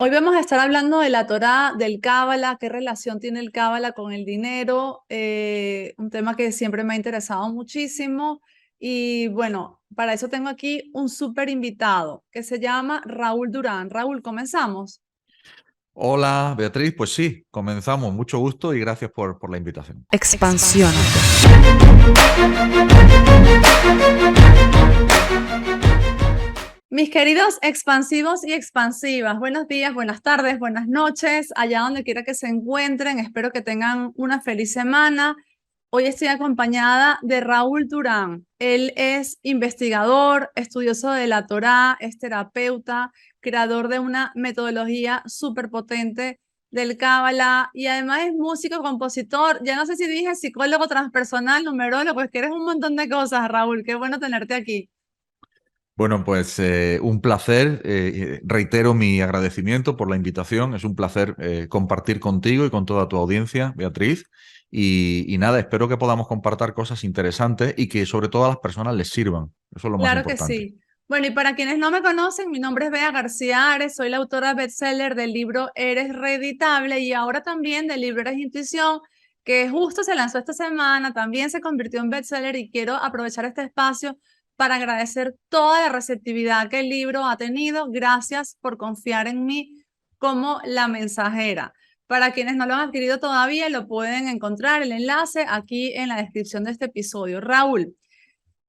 Hoy vamos a estar hablando de la Torá, del Cábala, qué relación tiene el Cábala con el dinero, un tema que siempre me ha interesado muchísimo. Y bueno, para eso tengo aquí un súper invitado que se llama Raúl Durán. Raúl, comenzamos. Hola Beatriz, pues sí, comenzamos. Mucho gusto y gracias por la invitación. Expansión. Mis queridos expansivos y expansivas, buenos días, buenas tardes, buenas noches, allá donde quiera que se encuentren. Espero que tengan una feliz semana. Hoy estoy acompañada de Raúl Durán. Él es investigador, estudioso de la Torá, es terapeuta, creador de una metodología súper potente del Cábala y además es músico, compositor. Ya no sé si dije psicólogo transpersonal, numerólogo, pues que eres un montón de cosas, Raúl. Qué bueno tenerte aquí. Bueno, pues un placer. Reitero mi agradecimiento por la invitación. Es un placer compartir contigo y con toda tu audiencia, Beatriz. Y nada, espero que podamos compartir cosas interesantes y que sobre todo a las personas les sirvan. Eso es lo más Claro que importante. sí. Bueno, y para quienes no me conocen, mi nombre es Bea García Ares, soy la autora bestseller del libro Eres Reeditable y ahora también del libro Eres Intuición, que justo se lanzó esta semana, también se convirtió en bestseller y quiero aprovechar este espacio para agradecer toda la receptividad que el libro ha tenido. Gracias por confiar en mí como la mensajera. Para quienes no lo han adquirido todavía, lo pueden encontrar el enlace aquí en la descripción de este episodio. Raúl.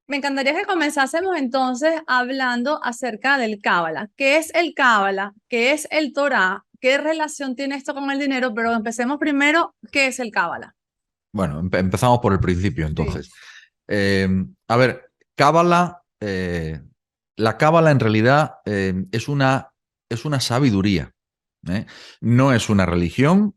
Me encantaría que comenzásemos entonces hablando acerca del Cábala. ¿Qué es el Cábala? ¿Qué es el Torá? ¿Qué relación tiene esto con el dinero? Pero empecemos primero, ¿qué es el Cábala? Bueno, empezamos por el principio Sí. entonces. Eh, a ver, Cábala, la Cábala en realidad es una sabiduría, ¿eh? No es una religión,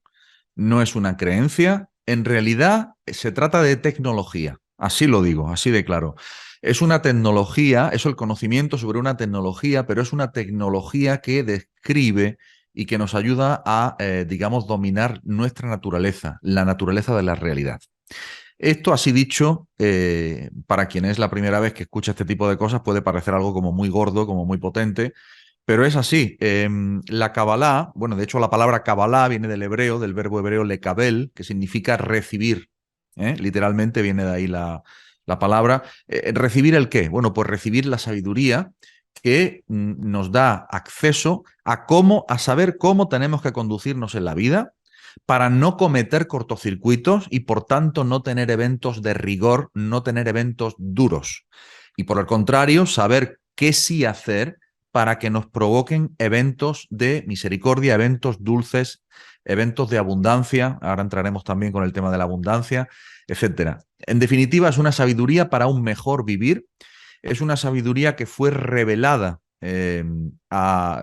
no es una creencia, en realidad se trata de tecnología, así lo digo, así de claro. Es una tecnología, es el conocimiento sobre una tecnología, pero es una tecnología que describe y que nos ayuda a, digamos, dominar nuestra naturaleza, la naturaleza de la realidad. Esto así dicho, para quien es la primera vez que escucha este tipo de cosas, puede parecer algo como muy gordo, como muy potente, pero es así. La Kabbalah, bueno, de hecho la palabra Kabbalah viene del hebreo, del verbo hebreo lekabel, que significa recibir. Literalmente viene de ahí la palabra. ¿Recibir el qué? Bueno, pues recibir la sabiduría que nos da acceso a saber cómo tenemos que conducirnos en la vida para no cometer cortocircuitos y por tanto no tener eventos de rigor, no tener eventos duros. Y por el contrario, saber qué sí hacer para que nos provoquen eventos de misericordia, eventos dulces, eventos de abundancia. Ahora entraremos también con el tema de la abundancia, etcétera. En definitiva, es una sabiduría para un mejor vivir. Es una sabiduría que fue revelada,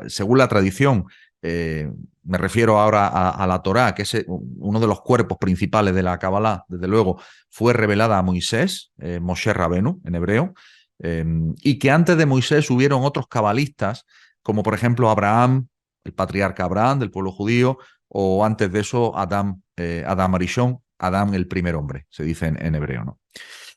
según la tradición, me refiero ahora a la Torá, que es uno de los cuerpos principales de la Kabbalah, desde luego, fue revelada a Moisés, Moshe Rabenu en hebreo, y que antes de Moisés hubieron otros cabalistas, como por ejemplo Abraham, el patriarca Abraham del pueblo judío, o antes de eso Adam Arishon, Adán el primer hombre, se dice en hebreo, ¿no?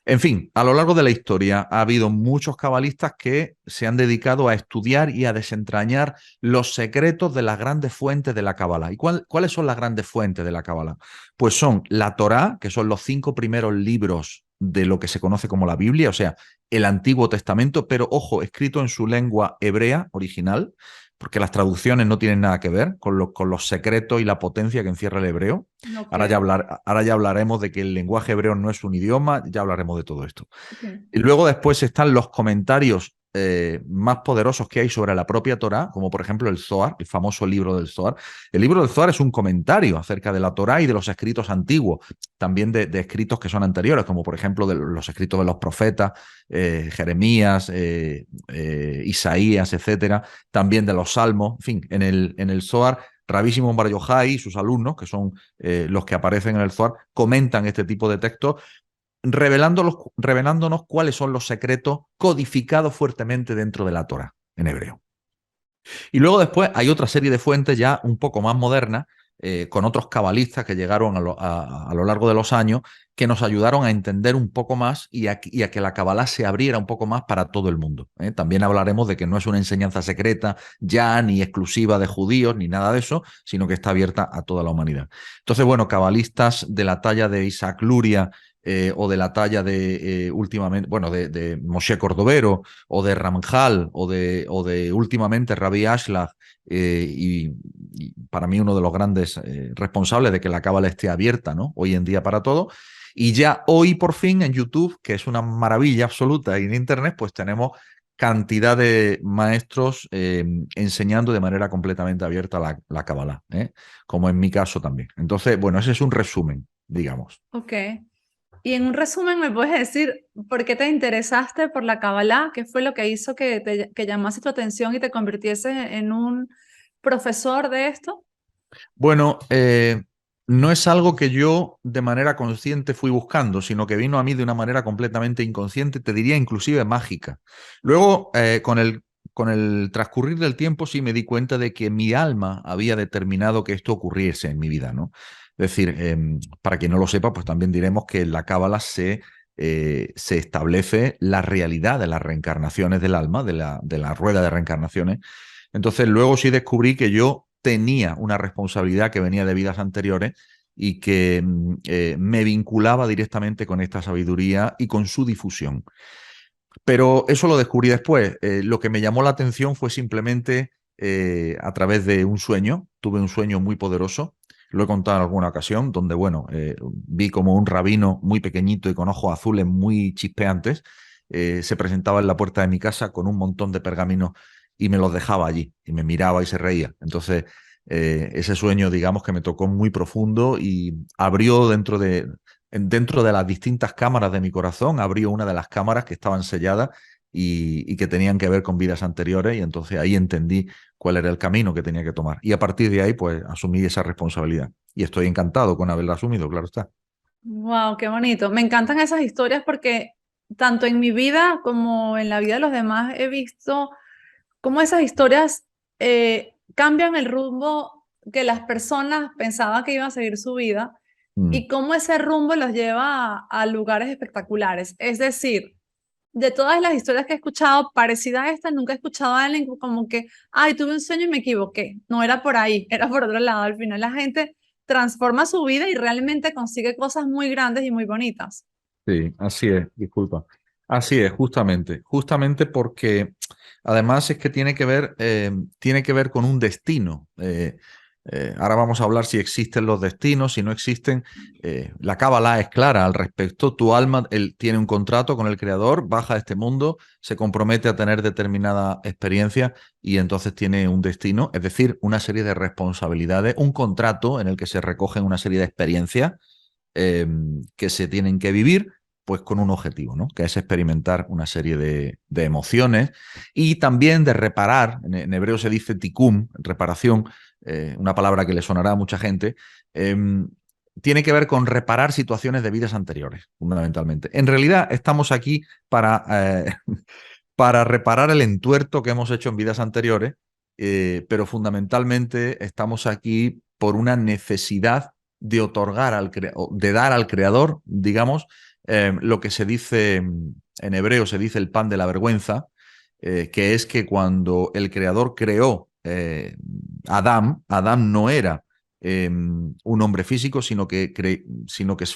En fin, a lo largo de la historia ha habido muchos cabalistas que se han dedicado a estudiar y a desentrañar los secretos de las grandes fuentes de la Cábala. ¿Y cuáles son las grandes fuentes de la Cábala? Pues son la Torá, que son los 5 primeros libros de lo que se conoce como la Biblia, o sea, el Antiguo Testamento, pero ojo, escrito en su lengua hebrea original, porque las traducciones no tienen nada que ver con los secretos y la potencia que encierra el hebreo. Ok, Ahora ya hablaremos de que el lenguaje hebreo no es un idioma, ya hablaremos de todo esto. ok. Y luego después están los comentarios más poderosos que hay sobre la propia Torá, como por ejemplo el Zohar, el famoso libro del Zohar. El libro del Zohar es un comentario acerca de la Torá y de los escritos antiguos, también de escritos que son anteriores, como por ejemplo de los escritos de los profetas, Jeremías, Isaías, etcétera, también de los salmos, en fin, en el Zohar. Rabí Shimon Bar Yochai y sus alumnos, que son los que aparecen en el Zohar, comentan este tipo de textos revelándonos cuáles son los secretos codificados fuertemente dentro de la Torah en hebreo. Y luego después hay otra serie de fuentes ya un poco más modernas, con otros cabalistas que llegaron a lo largo de los años, que nos ayudaron a entender un poco más y a que la Kabbalah se abriera un poco más para todo el mundo. También hablaremos de que no es una enseñanza secreta ya ni exclusiva de judíos ni nada de eso, sino que está abierta a toda la humanidad. Entonces, bueno, cabalistas de la talla de Isaac Luria, o de la talla de últimamente, bueno, de Moshe Cordovero, o de Ramjal, o de últimamente Rabbi Ashlag, y para mí uno de los grandes responsables de que la cábala esté abierta, ¿no? Hoy en día para todo. Y ya hoy por fin en YouTube, que es una maravilla absoluta, y en Internet, pues tenemos cantidad de maestros enseñando de manera completamente abierta la cábala, como en mi caso también. Entonces, bueno, ese es un resumen, digamos. Ok. Y en un resumen, ¿me puedes decir por qué te interesaste por la Kabbalah? ¿Qué fue lo que hizo que llamase tu atención y te convirtieses en un profesor de esto? Bueno, no es algo que yo de manera consciente fui buscando, sino que vino a mí de una manera completamente inconsciente, te diría inclusive mágica. Luego, con el transcurrir del tiempo, sí me di cuenta de que mi alma había determinado que esto ocurriese en mi vida, ¿no? Es decir, para quien no lo sepa, pues también diremos que en la Cábala se establece la realidad de las reencarnaciones del alma, de la rueda de reencarnaciones. Entonces, luego sí descubrí que yo tenía una responsabilidad que venía de vidas anteriores y que me vinculaba directamente con esta sabiduría y con su difusión. Pero eso lo descubrí después. Lo que me llamó la atención fue simplemente a través de un sueño. Tuve un sueño muy poderoso. Lo he contado en alguna ocasión, donde, bueno, vi como un rabino muy pequeñito y con ojos azules muy chispeantes se presentaba en la puerta de mi casa con un montón de pergaminos y me los dejaba allí y me miraba y se reía. Entonces, ese sueño, digamos, que me tocó muy profundo y abrió dentro de las distintas cámaras de mi corazón, abrió una de las cámaras que estaban selladas y que tenían que ver con vidas anteriores, y entonces ahí entendí cuál era el camino que tenía que tomar. Y a partir de ahí, pues asumí esa responsabilidad. Y estoy encantado con haberla asumido, claro está. Wow, qué bonito. Me encantan esas historias porque tanto en mi vida como en la vida de los demás he visto cómo esas historias cambian el rumbo que las personas pensaban que iban a seguir su vida Mm, y cómo ese rumbo los lleva a lugares espectaculares. Es decir, de todas las historias que he escuchado, parecida a esta, nunca he escuchado a alguien como que, ay, tuve un sueño y me equivoqué. No era por ahí, era por otro lado. Al final la gente transforma su vida y realmente consigue cosas muy grandes y muy bonitas. sí, así es, disculpa. Así es, justamente porque además es que tiene que ver con un destino. Ahora vamos a hablar si existen los destinos, si no existen. La Cábala es clara al respecto. Tu alma, él tiene un contrato con el Creador, baja a este mundo, se compromete a tener determinada experiencia y entonces tiene un destino, es decir, una serie de responsabilidades, un contrato en el que se recogen una serie de experiencias eh, que se tienen que vivir, pues con un objetivo, ¿no? Que es experimentar una serie de emociones y también de reparar. En hebreo se dice tikkun, reparación, una palabra que le sonará a mucha gente. Tiene que ver con reparar situaciones de vidas anteriores, fundamentalmente. En realidad estamos aquí para reparar el entuerto que hemos hecho en vidas anteriores, pero fundamentalmente estamos aquí por una necesidad de otorgar de dar al creador, digamos, lo que se dice en hebreo, se dice el pan de la vergüenza, que es que cuando el creador creó Adán no era un hombre físico, sino que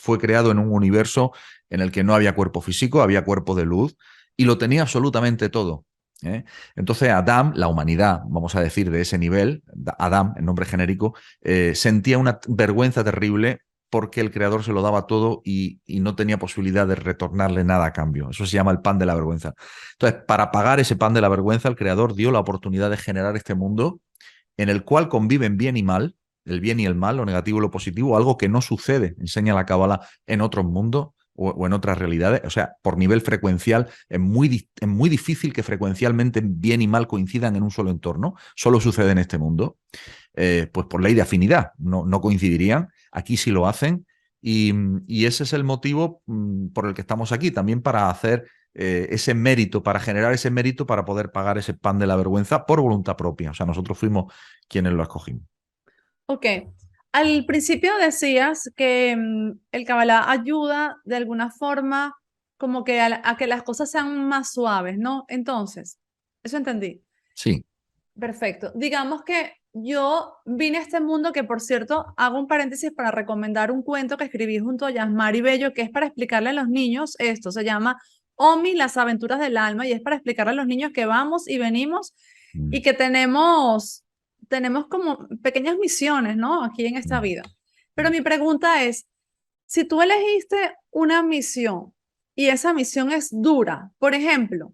fue creado en un universo en el que no había cuerpo físico, había cuerpo de luz y lo tenía absolutamente todo. ¿eh? Entonces Adán, la humanidad, vamos a decir, de ese nivel, Adán, el nombre genérico, sentía una vergüenza terrible porque el creador se lo daba todo y no tenía posibilidad de retornarle nada a cambio. Eso se llama el pan de la vergüenza. Entonces, para pagar ese pan de la vergüenza, el creador dio la oportunidad de generar este mundo en el cual conviven bien y mal, el bien y el mal, lo negativo y lo positivo, algo que no sucede, enseña la Cábala, en otros mundos o en otras realidades. O sea, por nivel frecuencial, es muy difícil que frecuencialmente bien y mal coincidan en un solo entorno. Solo sucede en este mundo. Pues por ley de afinidad, no coincidirían. Aquí sí lo hacen. Y ese es el motivo por el que estamos aquí, también para hacer ese mérito, para generar ese mérito para poder pagar ese pan de la vergüenza por voluntad propia. O sea, nosotros fuimos quienes lo escogimos. Ok. Al principio decías que el Kabbalah ayuda de alguna forma como que a que las cosas sean más suaves, ¿no? Entonces, eso entendí. Sí. Perfecto. Digamos que yo vine a este mundo que, por cierto, hago un paréntesis para recomendar un cuento que escribí junto a Yasmari Bello, que es para explicarle a los niños esto. Se llama Omi, las aventuras del alma, y es para explicarle a los niños que vamos y venimos Mm, y que tenemos como pequeñas misiones, ¿no? Aquí en esta mm, vida. Pero mm. mi pregunta es, si tú elegiste una misión y esa misión es dura, por ejemplo,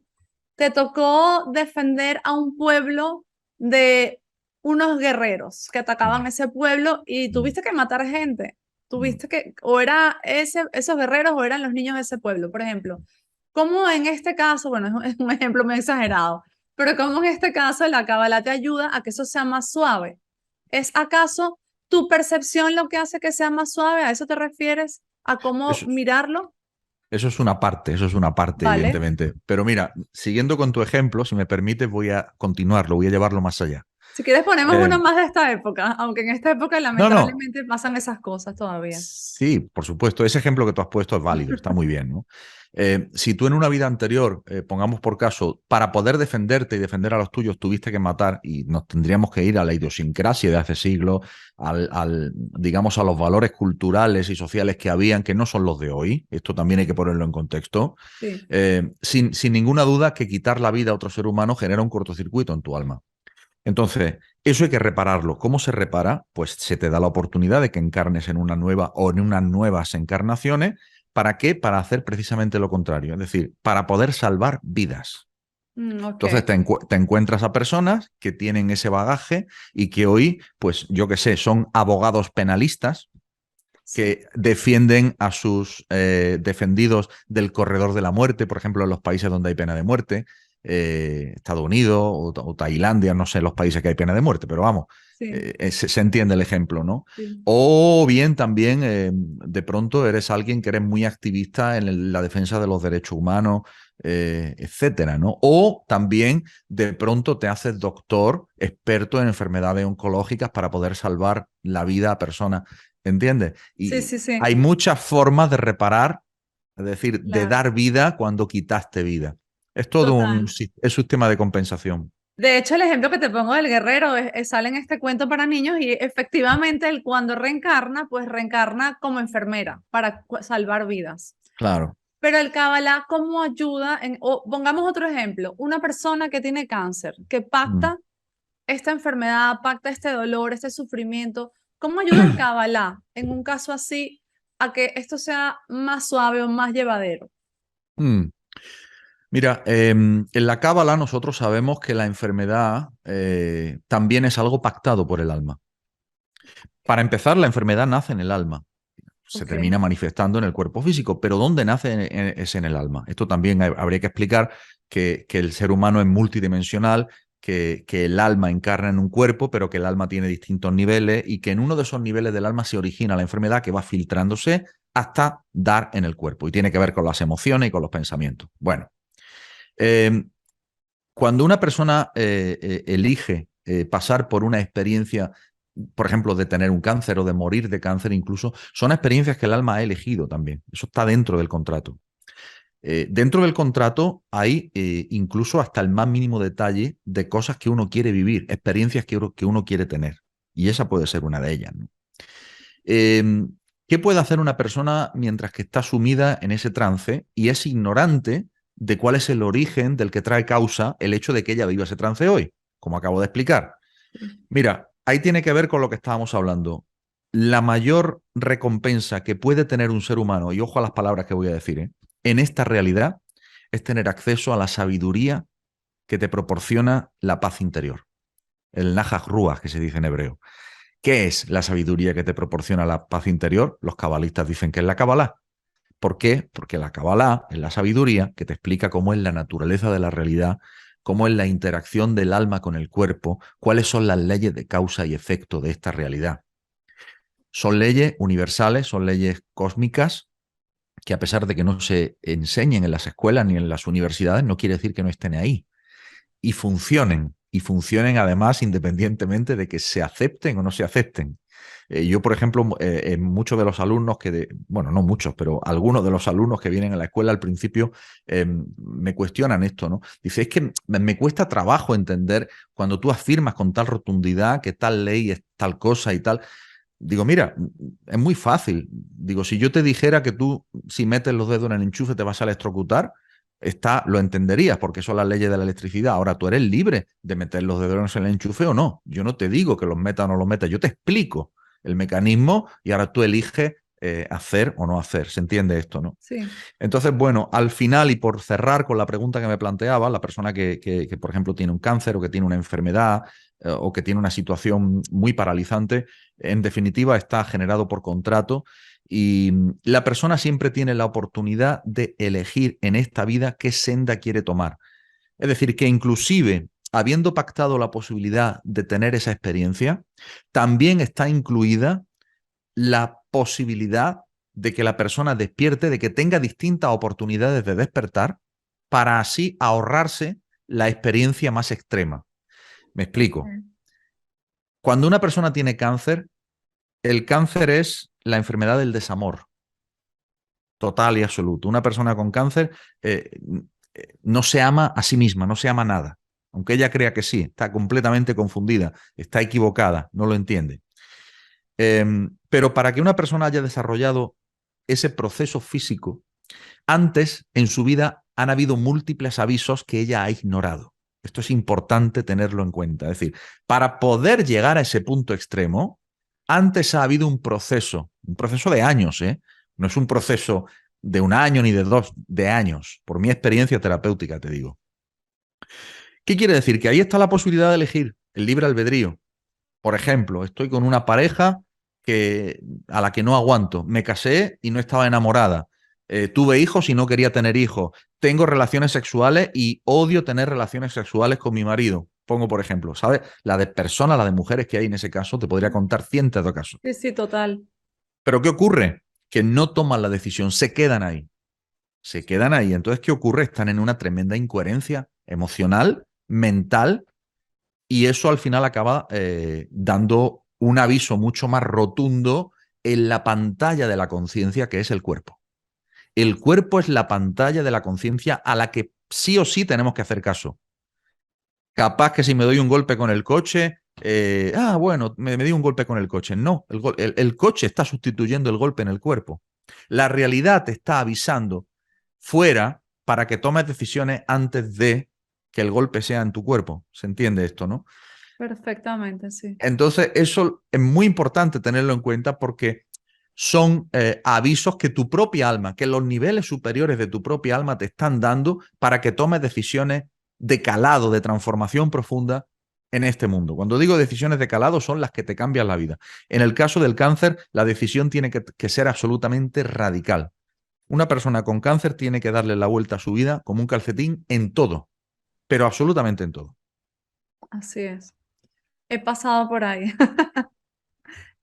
te tocó defender a un pueblo de unos guerreros que atacaban Mm, ese pueblo y mm, tuviste que matar gente. mm. Tuviste que, o era esos guerreros o eran los niños de ese pueblo, por ejemplo. ¿Cómo en este caso, bueno, es un ejemplo muy exagerado, pero cómo en este caso la Kabbalah te ayuda a que eso sea más suave? ¿Es acaso tu percepción lo que hace que sea más suave? ¿A eso te refieres? ¿A cómo Eso, mirarlo? eso es una parte, Vale. evidentemente. Pero mira, siguiendo con tu ejemplo, si me permites, voy a continuarlo, voy a llevarlo más allá. Si quieres ponemos Eh, uno más de esta época, aunque en esta época no, no, lamentablemente pasan esas cosas todavía. sí, por supuesto, ese ejemplo que tú has puesto es válido, está muy bien, ¿no? Si tú en una vida anterior, pongamos por caso, para poder defenderte y defender a los tuyos tuviste que matar, y nos tendríamos que ir a la idiosincrasia de hace siglos, digamos, a los valores culturales y sociales que habían, que no son los de hoy, esto también hay que ponerlo en contexto, Sí, sin ninguna duda que quitar la vida a otro ser humano genera un cortocircuito en tu alma. Entonces, eso hay que repararlo. ¿Cómo se repara? Pues se te da la oportunidad de que encarnes en una nueva o en unas nuevas encarnaciones. ¿Para qué? Para hacer precisamente lo contrario, es decir, para poder salvar vidas. ok. Entonces te encuentras a personas que tienen ese bagaje y que hoy, pues yo qué sé, son abogados penalistas Sí, que defienden a sus defendidos del corredor de la muerte, por ejemplo, en los países donde hay pena de muerte, Estados Unidos o Tailandia, no sé los países que hay pena de muerte, pero vamos, sí, se entiende el ejemplo, ¿no? sí. O bien también de pronto eres alguien que eres muy activista en la defensa de los derechos humanos, etcétera, ¿no? O también de pronto te haces doctor, experto en enfermedades oncológicas para poder salvar la vida a personas. ¿Entiendes? Sí, Y sí, sí, hay muchas formas de reparar, es decir, de claro. dar vida cuando quitaste vida. Es todo un, Total. es un sistema de compensación. De hecho, el ejemplo que te pongo del guerrero sale en este cuento para niños y efectivamente él cuando reencarna, pues reencarna como enfermera para salvar vidas. Claro. Pero el Kabbalah, ¿cómo ayuda? O pongamos otro ejemplo, una persona que tiene cáncer, que Mm. pacta esta enfermedad, pacta este dolor, este sufrimiento. ¿Cómo ayuda el Kabbalah en un caso así a que esto sea más suave o más llevadero? Mm. Mira, en la Cábala nosotros sabemos que la enfermedad también es algo pactado por el alma. Para empezar, la enfermedad nace en el alma. Se Ok, termina manifestando en el cuerpo físico, pero ¿dónde nace es en el alma? Esto también habría que explicar que el ser humano es multidimensional, que el alma encarna en un cuerpo, pero que el alma tiene distintos niveles y que en uno de esos niveles del alma se origina la enfermedad que va filtrándose hasta dar en el cuerpo y tiene que ver con las emociones y con los pensamientos. Bueno, eh, cuando una persona elige pasar por una experiencia, por ejemplo, de tener un cáncer o de morir de cáncer incluso, son experiencias que el alma ha elegido también. Eso está dentro del contrato. Dentro del contrato hay incluso hasta el más mínimo detalle de cosas que uno quiere vivir, experiencias que uno quiere tener. Y esa puede ser una de ellas, ¿no? Eh, ¿Qué puede hacer una persona mientras que está sumida en ese trance y es ignorante de cuál es el origen del que trae causa el hecho de que ella viva ese trance hoy? Como acabo de explicar. Mira, ahí tiene que ver con lo que estábamos hablando. La mayor recompensa que puede tener un ser humano, y ojo a las palabras que voy a decir, en esta realidad, es tener acceso a la sabiduría que te proporciona la paz interior. El Nahaj Ruach, que se dice en hebreo. ¿Qué es la sabiduría que te proporciona la paz interior? Los cabalistas dicen que es la Kabbalah. ¿Por qué? Porque la Kabbalah es la sabiduría que te explica cómo es la naturaleza de la realidad, cómo es la interacción del alma con el cuerpo, cuáles son las leyes de causa y efecto de esta realidad. Son leyes universales, son leyes cósmicas que a pesar de que no se enseñen en las escuelas ni en las universidades, no quiere decir que no estén ahí y funcionen además independientemente de que se acepten o no se acepten. Yo, por ejemplo, muchos de los alumnos bueno, no muchos, pero algunos de los alumnos que vienen a la escuela al principio me cuestionan esto, ¿no? Dice, es que me cuesta trabajo entender cuando tú afirmas con tal rotundidad que tal ley es tal cosa y tal. Digo, mira, es muy fácil. Digo, si yo te dijera que tú, si metes los dedos en el enchufe, te vas a electrocutar, lo entenderías, porque son las leyes de la electricidad. Ahora tú eres libre de meter los dedos en el enchufe o no. Yo no te digo que los metas o no los metas, yo te explico el mecanismo y ahora tú eliges hacer o no hacer. ¿Se entiende esto, no? Sí. Entonces, bueno, al final, y por cerrar con la pregunta que me planteaba, la persona que, por ejemplo, tiene un cáncer o que tiene una enfermedad o que tiene una situación muy paralizante, en definitiva, está generado por contrato y la persona siempre tiene la oportunidad de elegir en esta vida qué senda quiere tomar. Es decir, que inclusive, habiendo pactado la posibilidad de tener esa experiencia, también está incluida la posibilidad de que la persona despierte, de que tenga distintas oportunidades de despertar para así ahorrarse la experiencia más extrema. Me explico. Ok. Cuando una persona tiene cáncer, el cáncer es la enfermedad del desamor, total y absoluto. Una persona con cáncer no se ama a sí misma, no se ama nada. Aunque ella crea que sí, está completamente confundida, está equivocada, no lo entiende. Pero para que una persona haya desarrollado ese proceso físico, antes en su vida han habido múltiples avisos que ella ha ignorado. Esto es importante tenerlo en cuenta. Es decir, para poder llegar a ese punto extremo, antes ha habido un proceso de años, ¿eh? No es un proceso de un año ni de dos, de años, por mi experiencia terapéutica, te digo. ¿Qué quiere decir? Que ahí está la posibilidad de elegir el libre albedrío. Por ejemplo, estoy con una pareja a la que no aguanto. Me casé y no estaba enamorada. Tuve hijos y no quería tener hijos. Tengo relaciones sexuales y odio tener relaciones sexuales con mi marido. Pongo, por ejemplo, ¿sabes? La de personas, la de mujeres que hay en ese caso, te podría contar cientos de casos. Sí, sí, total. Pero ¿qué ocurre? Que no toman la decisión, se quedan ahí. Se quedan ahí. Entonces, ¿qué ocurre? Están en una tremenda incoherencia emocional, mental, y eso al final acaba dando un aviso mucho más rotundo en la pantalla de la conciencia que es el cuerpo. El cuerpo es la pantalla de la conciencia a la que sí o sí tenemos que hacer caso. Capaz que si me doy un golpe con el coche, bueno, me di un golpe con el coche. No, el coche está sustituyendo el golpe en el cuerpo. La realidad te está avisando fuera para que tomes decisiones antes de que el golpe sea en tu cuerpo. ¿Se entiende esto, no? Perfectamente, sí. Entonces, eso es muy importante tenerlo en cuenta porque son avisos que tu propia alma, que los niveles superiores de tu propia alma te están dando para que tomes decisiones de calado, de transformación profunda en este mundo. Cuando digo decisiones de calado, son las que te cambian la vida. En el caso del cáncer, la decisión tiene que ser absolutamente radical. Una persona con cáncer tiene que darle la vuelta a su vida como un calcetín en todo, pero absolutamente en todo. Así es. He pasado por ahí.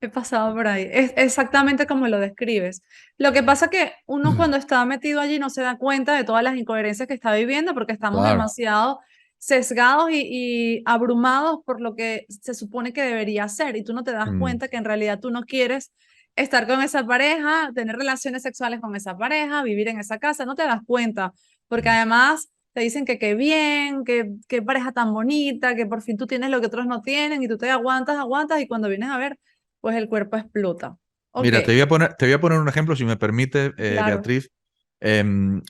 He pasado por ahí. Es exactamente como lo describes. Lo que pasa que uno cuando está metido allí no se da cuenta de todas las incoherencias que está viviendo porque estamos Claro. demasiado sesgados y abrumados por lo que se supone que debería ser y tú no te das Mm, cuenta que en realidad tú no quieres estar con esa pareja, tener relaciones sexuales con esa pareja, vivir en esa casa, no te das cuenta porque mm. además te dicen que qué bien, que qué pareja tan bonita, que por fin tú tienes lo que otros no tienen y tú te aguantas, aguantas y cuando vienes a ver pues el cuerpo explota. Ok, Mira, te voy a poner un ejemplo, si me permite, claro. Beatriz.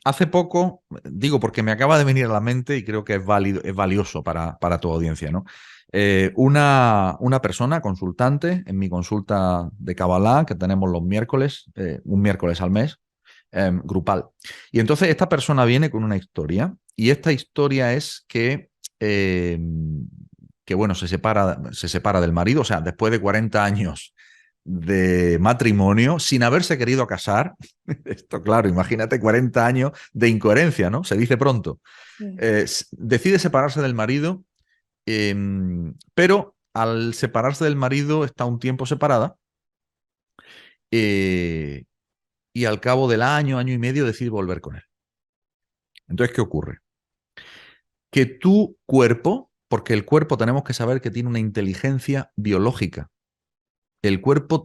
Hace poco, digo porque me acaba de venir a la mente y creo que es válido, es valioso para tu audiencia, ¿no? Una persona consultante en mi consulta de Kabbalah, que tenemos los miércoles, un miércoles al mes, grupal. Y entonces esta persona viene con una historia, y esta historia es que bueno, se separa del marido, o sea, después de 40 años de matrimonio sin haberse querido casar. Esto, claro, imagínate 40 años de incoherencia, ¿no? Se dice pronto. Sí. Decide separarse del marido, pero al separarse del marido está un tiempo separada eh, y al cabo del año, año y medio decide volver con él. Entonces, ¿qué ocurre? Que tu cuerpo, porque el cuerpo tenemos que saber que tiene una inteligencia biológica. el cuerpo,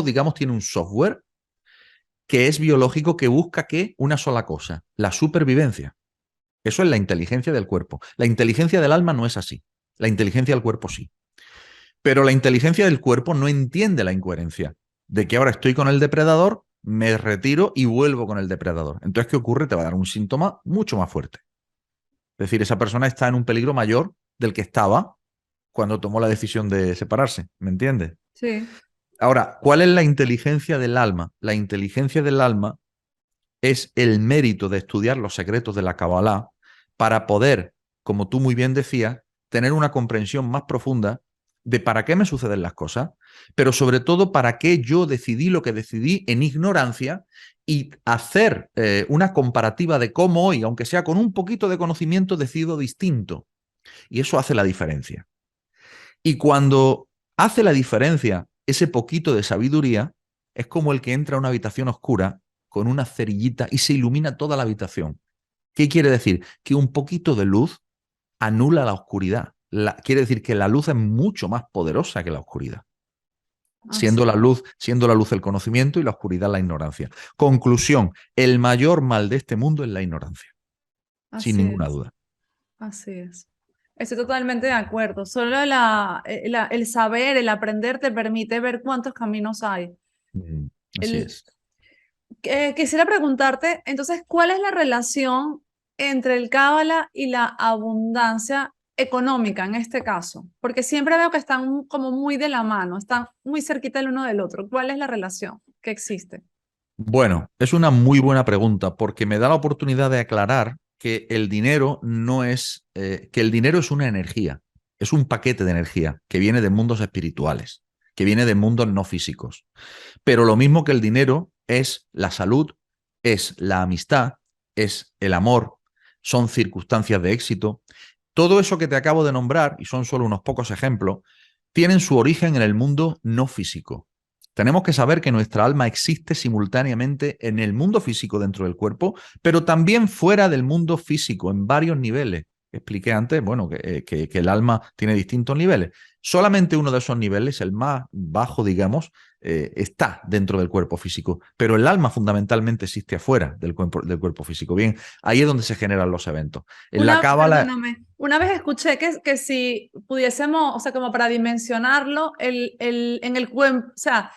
digamos, tiene un software que es biológico que busca que una sola cosa, la supervivencia. Eso es la inteligencia del cuerpo. La inteligencia del alma no es así. La inteligencia del cuerpo sí. Pero la inteligencia del cuerpo no entiende la incoherencia de que ahora estoy con el depredador, me retiro y vuelvo con el depredador. Entonces, ¿qué ocurre? Te va a dar un síntoma mucho más fuerte. Es decir, esa persona está en un peligro mayor del que estaba cuando tomó la decisión de separarse. ¿Me entiendes? Sí. Ahora, ¿cuál es la inteligencia del alma? La inteligencia del alma es el mérito de estudiar los secretos de la Kabbalah para poder, como tú muy bien decías, tener una comprensión más profunda de para qué me suceden las cosas, pero sobre todo para qué yo decidí lo que decidí en ignorancia y hacer una comparativa de cómo hoy, aunque sea con un poquito de conocimiento, decido distinto. Y eso hace la diferencia. Y cuando hace la diferencia ese poquito de sabiduría, es como el que entra a una habitación oscura con una cerillita y se ilumina toda la habitación. ¿Qué quiere decir? Que un poquito de luz anula la oscuridad. Quiere decir que la luz es mucho más poderosa que la oscuridad, Así, siendo la luz el conocimiento y la oscuridad la ignorancia. Conclusión, el mayor mal de este mundo es la ignorancia, sin así ninguna es, duda. así es. Estoy totalmente de acuerdo. Solo el saber, el aprender te permite ver cuántos caminos hay. Mm, así El, es. Quisiera preguntarte, entonces, ¿cuál es la relación entre el Cábala y la abundancia económica en este caso? Porque siempre veo que están como muy de la mano, están muy cerquita el uno del otro. ¿Cuál es la relación que existe? Bueno, es una muy buena pregunta porque me da la oportunidad de aclarar que el dinero no es, que el dinero es una energía, es un paquete de energía que viene de mundos espirituales, que viene de mundos no físicos. Pero lo mismo que el dinero es la salud, es la amistad, es el amor, son circunstancias de éxito. Todo eso que te acabo de nombrar, y son solo unos pocos ejemplos, tienen su origen en el mundo no físico. Tenemos que saber que nuestra alma existe simultáneamente en el mundo físico dentro del cuerpo, pero también fuera del mundo físico, en varios niveles. Expliqué antes, bueno, que el alma tiene distintos niveles. Solamente uno de esos niveles, el más bajo, digamos, está dentro del cuerpo físico, pero el alma fundamentalmente existe afuera del cuerpo físico. Bien, ahí es donde se generan los eventos. En la cábala, Perdóname, una vez escuché que si pudiésemos, o sea, como para dimensionarlo, en el cuerpo, o sea,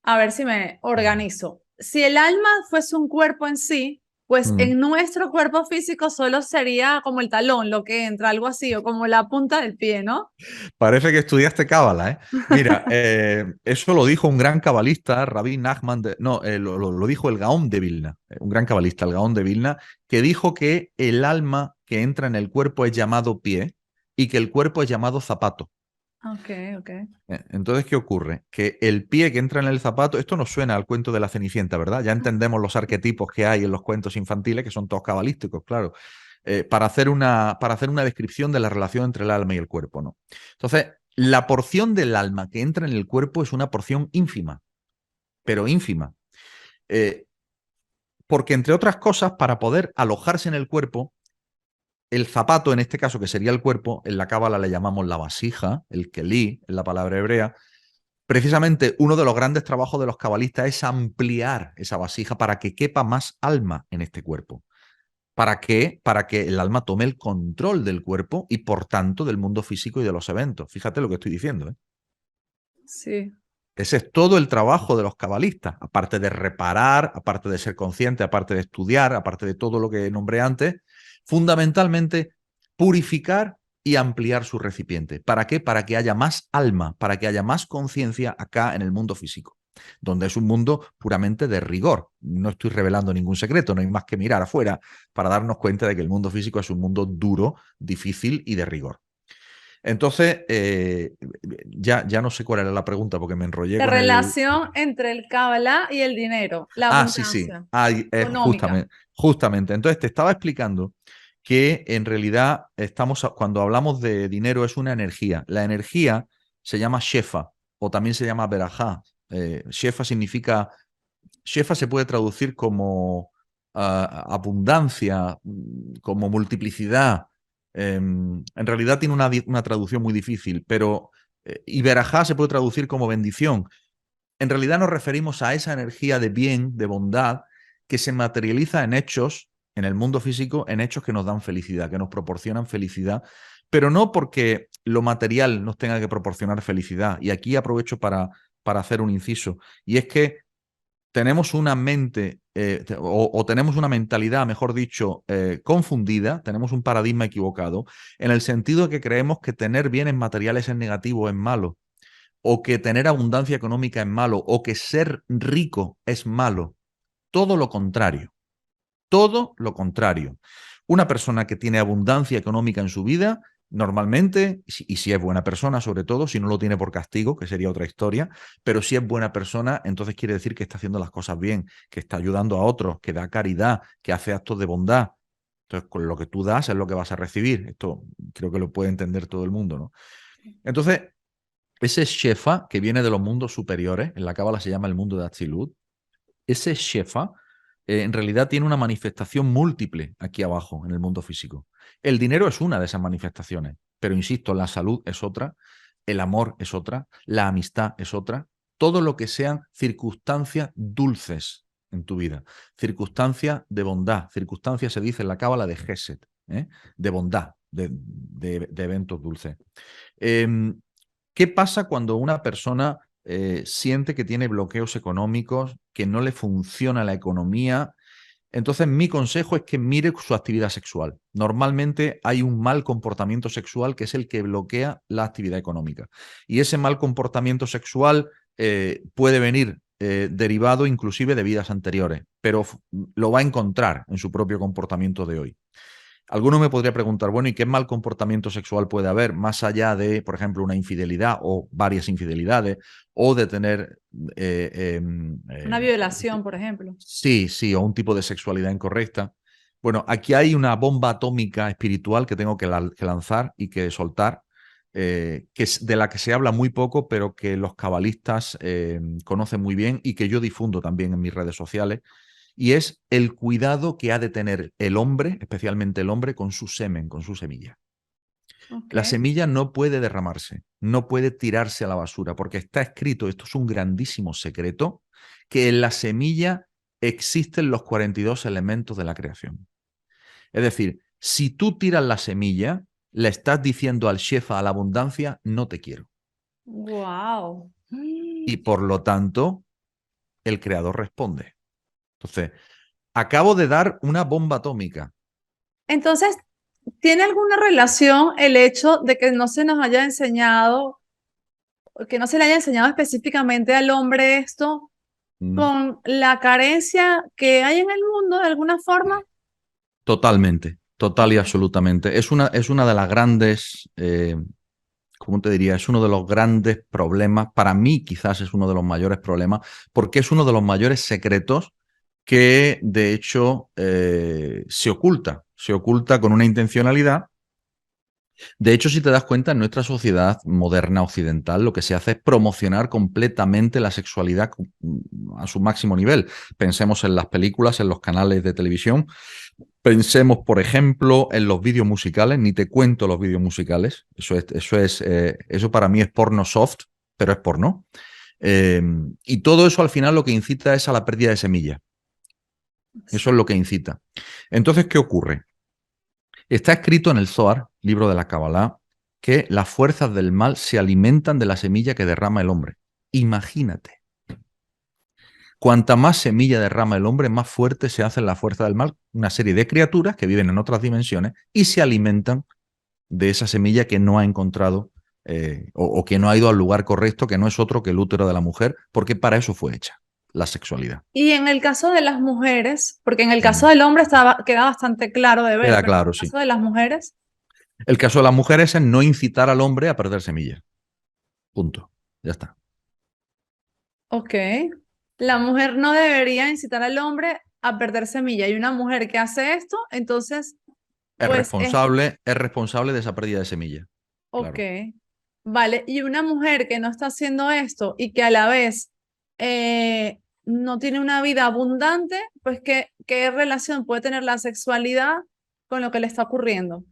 a ver si me organizo. Si el alma fuese un cuerpo en sí, pues mm, en nuestro cuerpo físico solo sería como el talón lo que entra, algo así, o como la punta del pie, ¿no? parece que estudiaste cábala, ¿eh? Mira, eso lo dijo un gran cabalista, Rabbi Nachman, no, lo dijo el Gaón de Vilna, un gran cabalista, el Gaón de Vilna, que dijo que el alma que entra en el cuerpo es llamado pie y que el cuerpo es llamado zapato. Ok, ok. Entonces, ¿qué ocurre? Que el pie que entra en el zapato, esto nos suena al cuento de la Cenicienta, ¿verdad? Ya entendemos los arquetipos que hay en los cuentos infantiles, que son todos cabalísticos, claro, para hacer una descripción de la relación entre el alma y el cuerpo, ¿no? Entonces, la porción del alma que entra en el cuerpo es una porción ínfima, pero ínfima. Eh, Porque, entre otras cosas, para poder alojarse en el cuerpo, el zapato, en este caso, que sería el cuerpo, en la cábala le llamamos la vasija, el kelí, en la palabra hebrea. Precisamente uno de los grandes trabajos de los cabalistas es ampliar esa vasija para que quepa más alma en este cuerpo. ¿Para qué? Para que el alma tome el control del cuerpo y por tanto del mundo físico y de los eventos. Fíjate lo que estoy diciendo, ¿eh? Sí. Ese es todo el trabajo de los cabalistas, aparte de reparar, aparte de ser consciente, aparte de estudiar, aparte de todo lo que nombré antes, fundamentalmente purificar y ampliar su recipiente. ¿Para qué? Para que haya más alma, para que haya más conciencia acá en el mundo físico, donde es un mundo puramente de rigor. No estoy revelando ningún secreto, no hay más que mirar afuera para darnos cuenta de que el mundo físico es un mundo duro, difícil y de rigor. Entonces, ya no sé cuál era la pregunta porque me enrollé La con el... relación entre el Kabbalah y el dinero, la Ah, sí, sí. abundancia económica. Justamente, justamente. Entonces, te estaba explicando que en realidad cuando hablamos de dinero es una energía. La energía se llama shefa o también se llama berajá. Shefa significa, shefa se puede traducir como abundancia, como multiplicidad. En realidad tiene una traducción muy difícil, pero Y verajá se puede traducir como bendición. En realidad nos referimos a esa energía de bien, de bondad, que se materializa en hechos, en el mundo físico, en hechos que nos dan felicidad, que nos proporcionan felicidad, pero no porque lo material nos tenga que proporcionar felicidad. Y aquí aprovecho para hacer un inciso, y es que tenemos una mente o tenemos una mentalidad, mejor dicho, confundida, tenemos un paradigma equivocado, en el sentido de que creemos que tener bienes materiales es negativo, es malo, o que tener abundancia económica es malo, o que ser rico es malo. Todo lo contrario. Todo lo contrario. Una persona que tiene abundancia económica en su vida, normalmente, y si es buena persona sobre todo, si no lo tiene por castigo, que sería otra historia, pero si es buena persona, entonces quiere decir que está haciendo las cosas bien, que está ayudando a otros, que da caridad, que hace actos de bondad. Entonces, con lo que tú das es lo que vas a recibir. Esto creo que lo puede entender todo el mundo, ¿no? Entonces, ese Shefa que viene de los mundos superiores, en la Cábala se llama el mundo de Atzilut, ese Shefa en realidad tiene una manifestación múltiple aquí abajo en el mundo físico. El dinero es una de esas manifestaciones, pero insisto, la salud es otra, el amor es otra, la amistad es otra, todo lo que sean circunstancias dulces en tu vida, circunstancias de bondad, circunstancias se dice en la cábala de Gesed, de bondad, de eventos dulces. Eh, ¿Qué pasa cuando una persona siente que tiene bloqueos económicos, que no le funciona la economía? Entonces, mi consejo es que mire su actividad sexual. Normalmente hay un mal comportamiento sexual que es el que bloquea la actividad económica. Y ese mal comportamiento sexual puede venir derivado inclusive de vidas anteriores, pero lo va a encontrar en su propio comportamiento de hoy. Alguno me podría preguntar, bueno, ¿y qué mal comportamiento sexual puede haber más allá de, por ejemplo, una infidelidad o varias infidelidades o de tener... Una violación, por ejemplo. sí, sí, o un tipo de sexualidad incorrecta? Bueno, aquí hay una bomba atómica espiritual que tengo que lanzar y que soltar, que es de la que se habla muy poco, pero que los cabalistas conocen muy bien y que yo difundo también en mis redes sociales, y es el cuidado que ha de tener el hombre, especialmente el hombre, con su semen, con su semilla. Ok. La semilla no puede derramarse, no puede tirarse a la basura, porque está escrito, esto es un grandísimo secreto, que en la semilla existen los 42 elementos de la creación. Es decir, si tú tiras la semilla, le estás diciendo al shefa, a la abundancia, no te quiero. Wow. Y por lo tanto, el creador responde. Entonces, acabo de dar una bomba atómica. Entonces, ¿tiene alguna relación el hecho de que no se nos haya enseñado, que no se le haya enseñado específicamente al hombre esto, Mm. con la carencia que hay en el mundo de alguna forma? Totalmente, total y Ok. absolutamente. Es una de las grandes, ¿cómo te diría? Es uno de los grandes problemas, para mí quizás es uno de los mayores problemas, porque es uno de los mayores secretos que de hecho se oculta con una intencionalidad. De hecho, si te das cuenta, en nuestra sociedad moderna occidental lo que se hace es promocionar completamente la sexualidad a su máximo nivel. Pensemos en las películas, en los canales de televisión. Pensemos, por ejemplo, en los vídeos musicales. Ni te cuento los vídeos musicales. Eso para mí es porno soft, pero es porno. Eh, y todo eso al final lo que incita es a la pérdida de semilla. Eso es lo que incita. Entonces, ¿qué ocurre? Está escrito en el Zohar, libro de la Kabbalah, que las fuerzas del mal se alimentan de la semilla que derrama el hombre. Imagínate. Cuanta más semilla derrama el hombre, más fuerte se hace la fuerza del mal. Una serie de criaturas que viven en otras dimensiones y se alimentan de esa semilla que no ha encontrado o que no ha ido al lugar correcto, que no es otro que el útero de la mujer, porque para eso fue hecha la sexualidad. Y en el caso de las mujeres, porque en el caso Mm. del hombre queda bastante claro de ver, Queda pero en claro, el sí. caso de las mujeres, El caso de las mujeres es no incitar al hombre a perder semilla. Punto. Ya está. ok, la mujer no debería incitar al hombre a perder semilla. Y una mujer que hace esto, entonces, pues Es responsable de esa pérdida de semilla. ok, Claro. vale. Y una mujer que no está haciendo esto y que a la vez no tiene una vida abundante, pues ¿qué relación puede tener la sexualidad con lo que le está ocurriendo?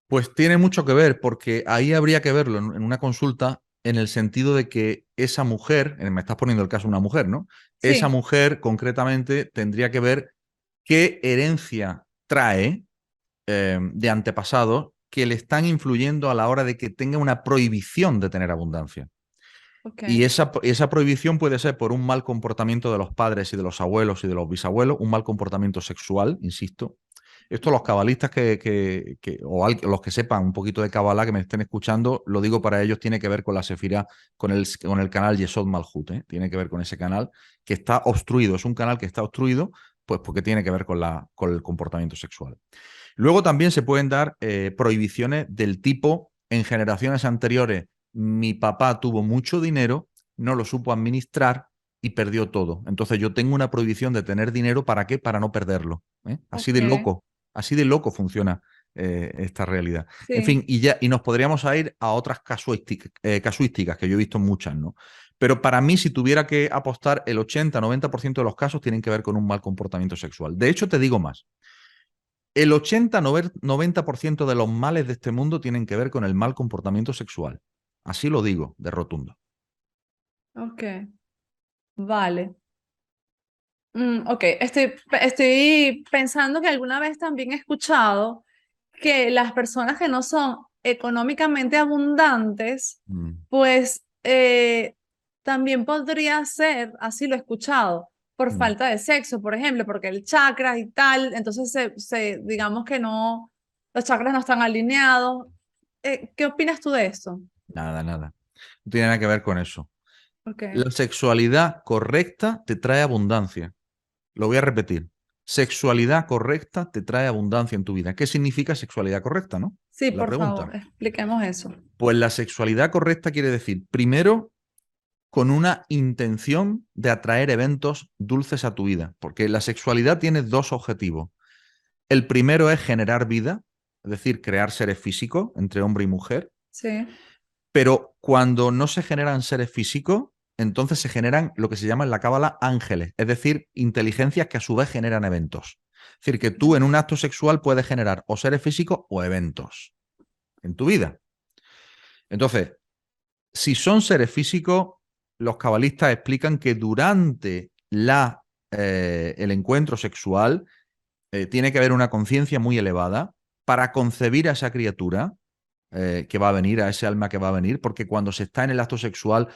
Pues tiene mucho que ver, porque ahí habría que verlo en una consulta. en el sentido de que esa mujer, me estás poniendo el caso de una mujer, ¿no? Esa Sí, mujer concretamente tendría que ver qué herencia trae de antepasados que le están influyendo a la hora de que tenga una prohibición de tener abundancia. ok, Y esa prohibición puede ser por un mal comportamiento de los padres y de los abuelos y de los bisabuelos, un mal comportamiento sexual, insisto. Esto los cabalistas los que sepan un poquito de Kabbalah, que me estén escuchando, lo digo para ellos, tiene que ver con la Sefirá, con el canal Yesod Malhut, ¿eh? Tiene que ver con ese canal que está obstruido. Es un canal que está obstruido, pues porque tiene que ver con el comportamiento sexual. Luego también se pueden dar prohibiciones del tipo, en generaciones anteriores, mi papá tuvo mucho dinero, no lo supo administrar y perdió todo. Entonces yo tengo una prohibición de tener dinero, ¿para qué? Para no perderlo. ¿Eh? ok, Así de loco funciona esta realidad. En sí, fin, y nos podríamos ir a otras casuísticas, que yo he visto muchas, ¿no? Pero para mí, si tuviera que apostar, el 80-90% de los casos tienen que ver con un mal comportamiento sexual. De hecho, te digo más. El 80-90% de los males de este mundo tienen que ver con el mal comportamiento sexual. Así lo digo, de rotundo. ok, vale. Ok, estoy pensando que alguna vez también he escuchado que las personas que no son económicamente abundantes, Mm, pues también podría ser, así lo he escuchado, por mm. falta de sexo, por ejemplo, porque el chakra y tal, entonces digamos que no, los chakras no están alineados. ¿Qué opinas tú de eso? Nada, nada. No tiene nada que ver con eso. Ok, La sexualidad correcta te trae abundancia. Lo voy a repetir. Sexualidad correcta te trae abundancia en tu vida. ¿Qué significa sexualidad correcta, no? sí, La por pregunta. favor, expliquemos eso. Pues la sexualidad correcta quiere decir, primero, con una intención de atraer eventos dulces a tu vida, porque la sexualidad tiene dos objetivos. El primero es generar vida, es decir, crear seres físicos entre hombre y mujer, Sí, pero cuando no se generan seres físicos, entonces se generan lo que se llama en la cábala ángeles, es decir, inteligencias que a su vez generan eventos. Es decir, que tú en un acto sexual puedes generar o seres físicos o eventos en tu vida. Entonces, si son seres físicos, los cabalistas explican que durante el encuentro sexual tiene que haber una conciencia muy elevada para concebir a esa criatura que va a venir, a ese alma que va a venir, porque cuando se está en el acto sexual,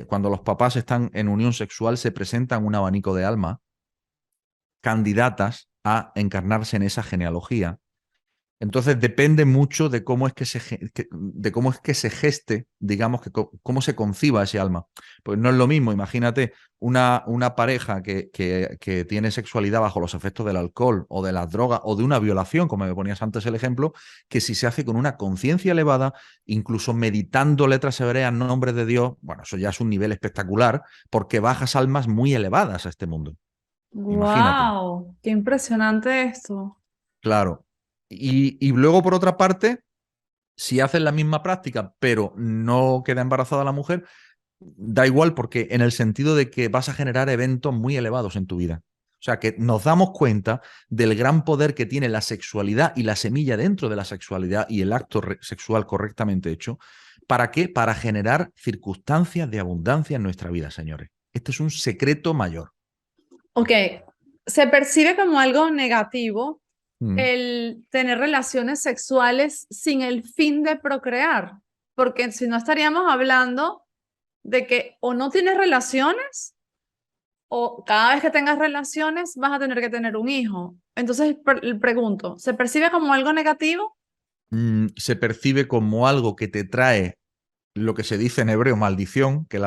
cuando los papás están en unión sexual, se presentan un abanico de almas candidatas a encarnarse en esa genealogía. Entonces depende mucho de cómo es de cómo es que se geste, digamos, cómo se conciba ese alma. Pues no es lo mismo, imagínate una pareja que tiene sexualidad bajo los efectos del alcohol o de las drogas o de una violación, como me ponías antes el ejemplo, que si se hace con una conciencia elevada, incluso meditando letras hebreas en nombre de Dios, bueno, eso ya es un nivel espectacular, porque bajas almas muy elevadas a este mundo. Imagínate. wow, qué impresionante esto. Claro. Y luego, por otra parte, si haces la misma práctica, pero no queda embarazada la mujer, da igual porque en el sentido de que vas a generar eventos muy elevados en tu vida. O sea, que nos damos cuenta del gran poder que tiene la sexualidad y la semilla dentro de la sexualidad y el acto sexual correctamente hecho. ¿Para qué? Para generar circunstancias de abundancia en nuestra vida, señores. Este es un secreto mayor. Ok, se percibe como algo negativo Mm. el tener relaciones sexuales sin el fin de procrear, porque si no estaríamos hablando de que o no tienes relaciones o cada vez que tengas relaciones vas a tener que tener un hijo. Entonces, pregunto, ¿se percibe como algo negativo? Se percibe como algo que te trae lo que se dice en hebreo maldición, que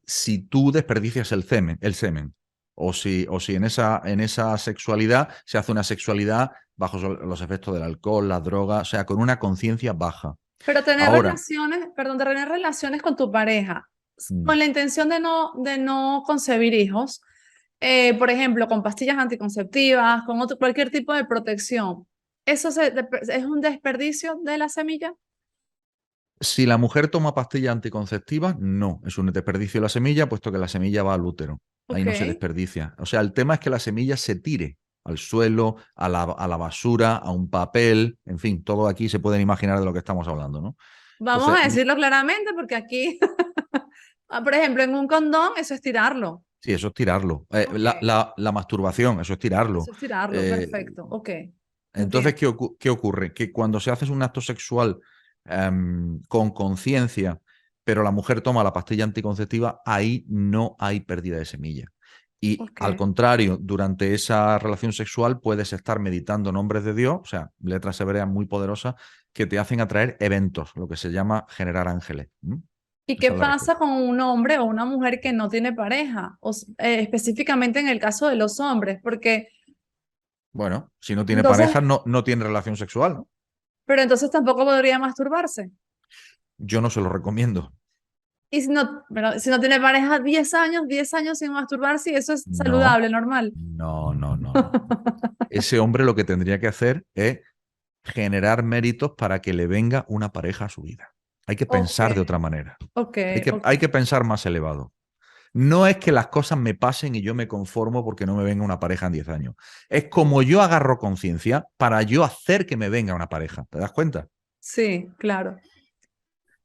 si tú desperdicias el semen, o si en esa sexualidad se hace una sexualidad bajo los efectos del alcohol, las drogas, o sea, con una conciencia baja. Pero tener Ahora, relaciones, perdón, tener relaciones con tu pareja mm, con la intención de no concebir hijos, por ejemplo, con pastillas anticonceptivas, con cualquier tipo de protección, ¿eso es un desperdicio de la semilla? si la mujer toma pastillas anticonceptivas, no, es un desperdicio de la semilla, puesto que la semilla va al útero. Ahí Ok, no se desperdicia. O sea, el tema es que la semilla se tire al suelo, a la basura, a un papel, en fin, todo aquí se pueden imaginar de lo que estamos hablando, ¿no? Vamos Entonces, a decirlo claramente porque aquí, por ejemplo, en un condón, eso es tirarlo. sí, eso es tirarlo. Ok, La masturbación, eso es tirarlo. eso es tirarlo, Eh, perfecto. Ok, entonces, entiendo. ¿qué ocurre? Que cuando se hace un acto sexual con conciencia, pero la mujer toma la pastilla anticonceptiva, ahí no hay pérdida de semilla. Y Ok, al contrario, durante esa relación sexual puedes estar meditando nombres de Dios, o sea, letras hebreas muy poderosas que te hacen atraer eventos, lo que se llama generar ángeles. ¿Mm? ¿y qué Esa es la pasa respuesta. con un hombre o una mujer que no tiene pareja? Específicamente en el caso de los hombres, porque Bueno, si no tiene entonces, pareja, no tiene relación sexual, ¿no? pero entonces tampoco podría masturbarse. Yo no se lo recomiendo. Y si no, pero si no tiene pareja 10 años sin masturbarse, y eso es No, saludable, normal. no. Ese hombre lo que tendría que hacer es generar méritos para que le venga una pareja a su vida. Hay que Ok, pensar de otra manera. ok, ok. Hay que pensar más elevado. No es que las cosas me pasen y yo me conformo porque no me venga una pareja en 10 años. Es como yo agarro conciencia para yo hacer que me venga una pareja. ¿Te das cuenta? Sí, claro.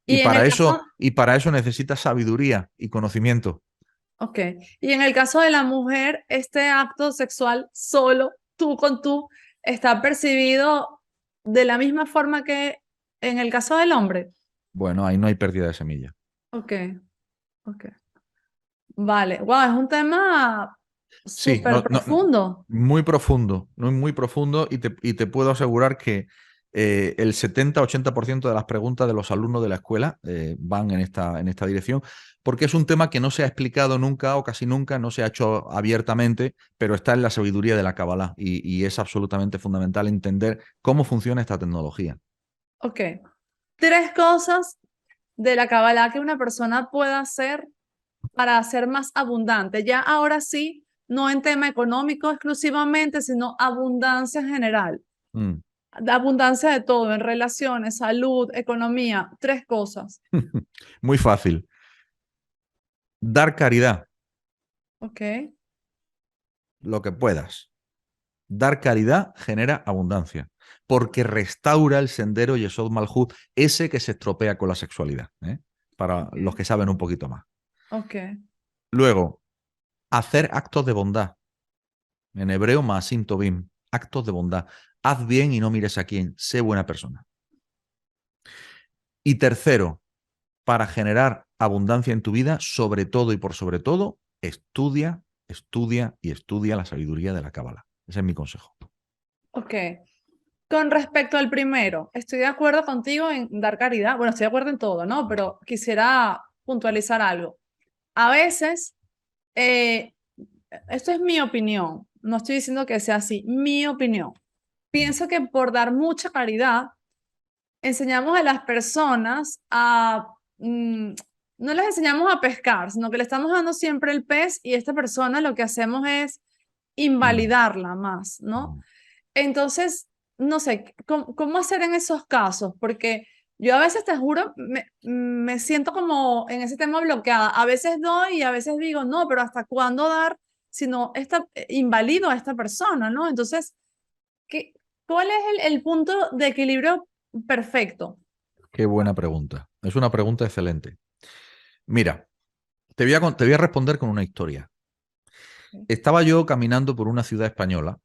Y en el caso, Y para eso necesitas sabiduría y conocimiento. ok. Y en el caso de la mujer, este acto sexual solo, tú con tú, está percibido de la misma forma que en el caso del hombre. Bueno, ahí no hay pérdida de semilla. Ok, ok. Vale. Wow, es un tema Sí, súper profundo. muy profundo, muy profundo y te puedo asegurar que el 70-80% de las preguntas de los alumnos de la escuela van en esta dirección, porque es un tema que no se ha explicado nunca o casi nunca, no se ha hecho abiertamente, pero está en la sabiduría de la Kabbalah y es absolutamente fundamental entender cómo funciona esta tecnología. Ok. Tres cosas de la Kabbalah que una persona pueda hacer para ser más abundante. Ya ahora sí, no en tema económico exclusivamente, sino abundancia en general. Mm. Abundancia de todo, en relaciones, salud, economía, tres cosas. Muy fácil. Dar caridad, Ok, lo que puedas. Dar caridad genera abundancia, porque restaura el sendero Yesod Malhut, ese que se estropea con la sexualidad, ¿eh? Para los ok, que saben un poquito más. ok, Luego, hacer actos de bondad. En hebreo, maasim tovim, actos de bondad. Haz bien y no mires a quién, sé buena persona. Y tercero, para generar abundancia en tu vida, sobre todo y por sobre todo, estudia la sabiduría de la Cábala. Ese es mi consejo. ok. Con respecto al primero, estoy de acuerdo contigo en dar caridad. Bueno, estoy de acuerdo en todo, ¿no? Pero quisiera puntualizar algo. A veces, eh, esto es mi opinión, no estoy diciendo que sea así, mi opinión. Pienso que por dar mucha caridad, enseñamos a las personas no les enseñamos a pescar, sino que le estamos dando siempre el pez y esta persona lo que hacemos es Mm, invalidarla más, ¿no? mm. Entonces, no sé, ¿cómo hacer en esos casos? Porque yo a veces te juro, me siento como en ese tema bloqueada. A veces doy y a veces digo, no, pero ¿hasta cuándo dar? Si no, invalido a esta persona, ¿no? Entonces, ¿qué, ¿cuál es el punto de equilibrio perfecto? Qué buena pregunta. Es una pregunta excelente. Mira, te voy a responder con una historia. Estaba yo caminando por una ciudad española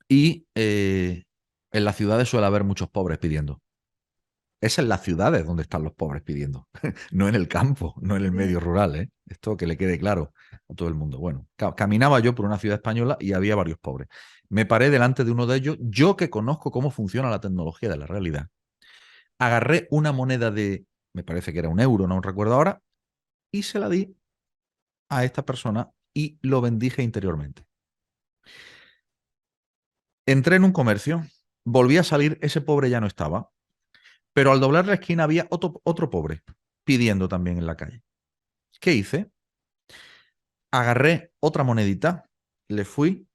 y en las ciudades suele haber muchos pobres pidiendo. Es en las ciudades donde están los pobres pidiendo, no en el campo, no en el Sí. medio rural, ¿eh? Esto que le quede claro a todo el mundo. Bueno, caminaba yo por una ciudad española y había varios pobres. Me paré delante de uno de ellos, yo que conozco cómo funciona la tecnología de la realidad. Agarré una moneda de, me parece que era un euro, no recuerdo ahora, y se la di a esta persona y lo bendije interiormente. Entré en un comercio, volví a salir, ese pobre ya no estaba, pero al doblar la esquina había otro pobre pidiendo también en la calle. ¿Qué hice? Agarré otra monedita, le fui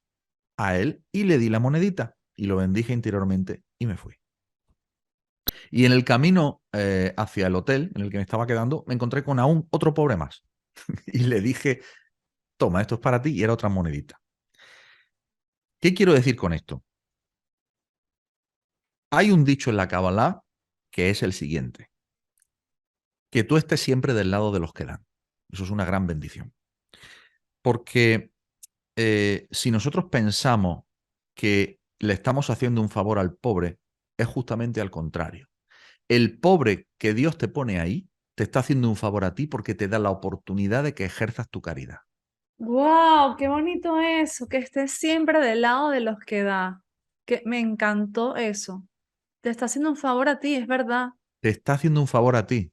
a él y le di la monedita y lo bendije interiormente y me fui. Y en el camino hacia el hotel en el que me estaba quedando, me encontré con aún otro pobre más y le dije, toma, esto es para ti y era otra monedita. ¿Qué quiero decir con esto? Hay un dicho en la Kabbalah que es el siguiente: que tú estés siempre del lado de los que dan. Eso es una gran bendición. Porque si nosotros pensamos que le estamos haciendo un favor al pobre, es justamente al contrario. El pobre que Dios te pone ahí te está haciendo un favor a ti porque te da la oportunidad de que ejerzas tu caridad. ¡Wow! ¡Qué bonito eso! Que estés siempre del lado de los que da. Que me encantó eso. Te está haciendo un favor a ti, es verdad. Te está haciendo un favor a ti.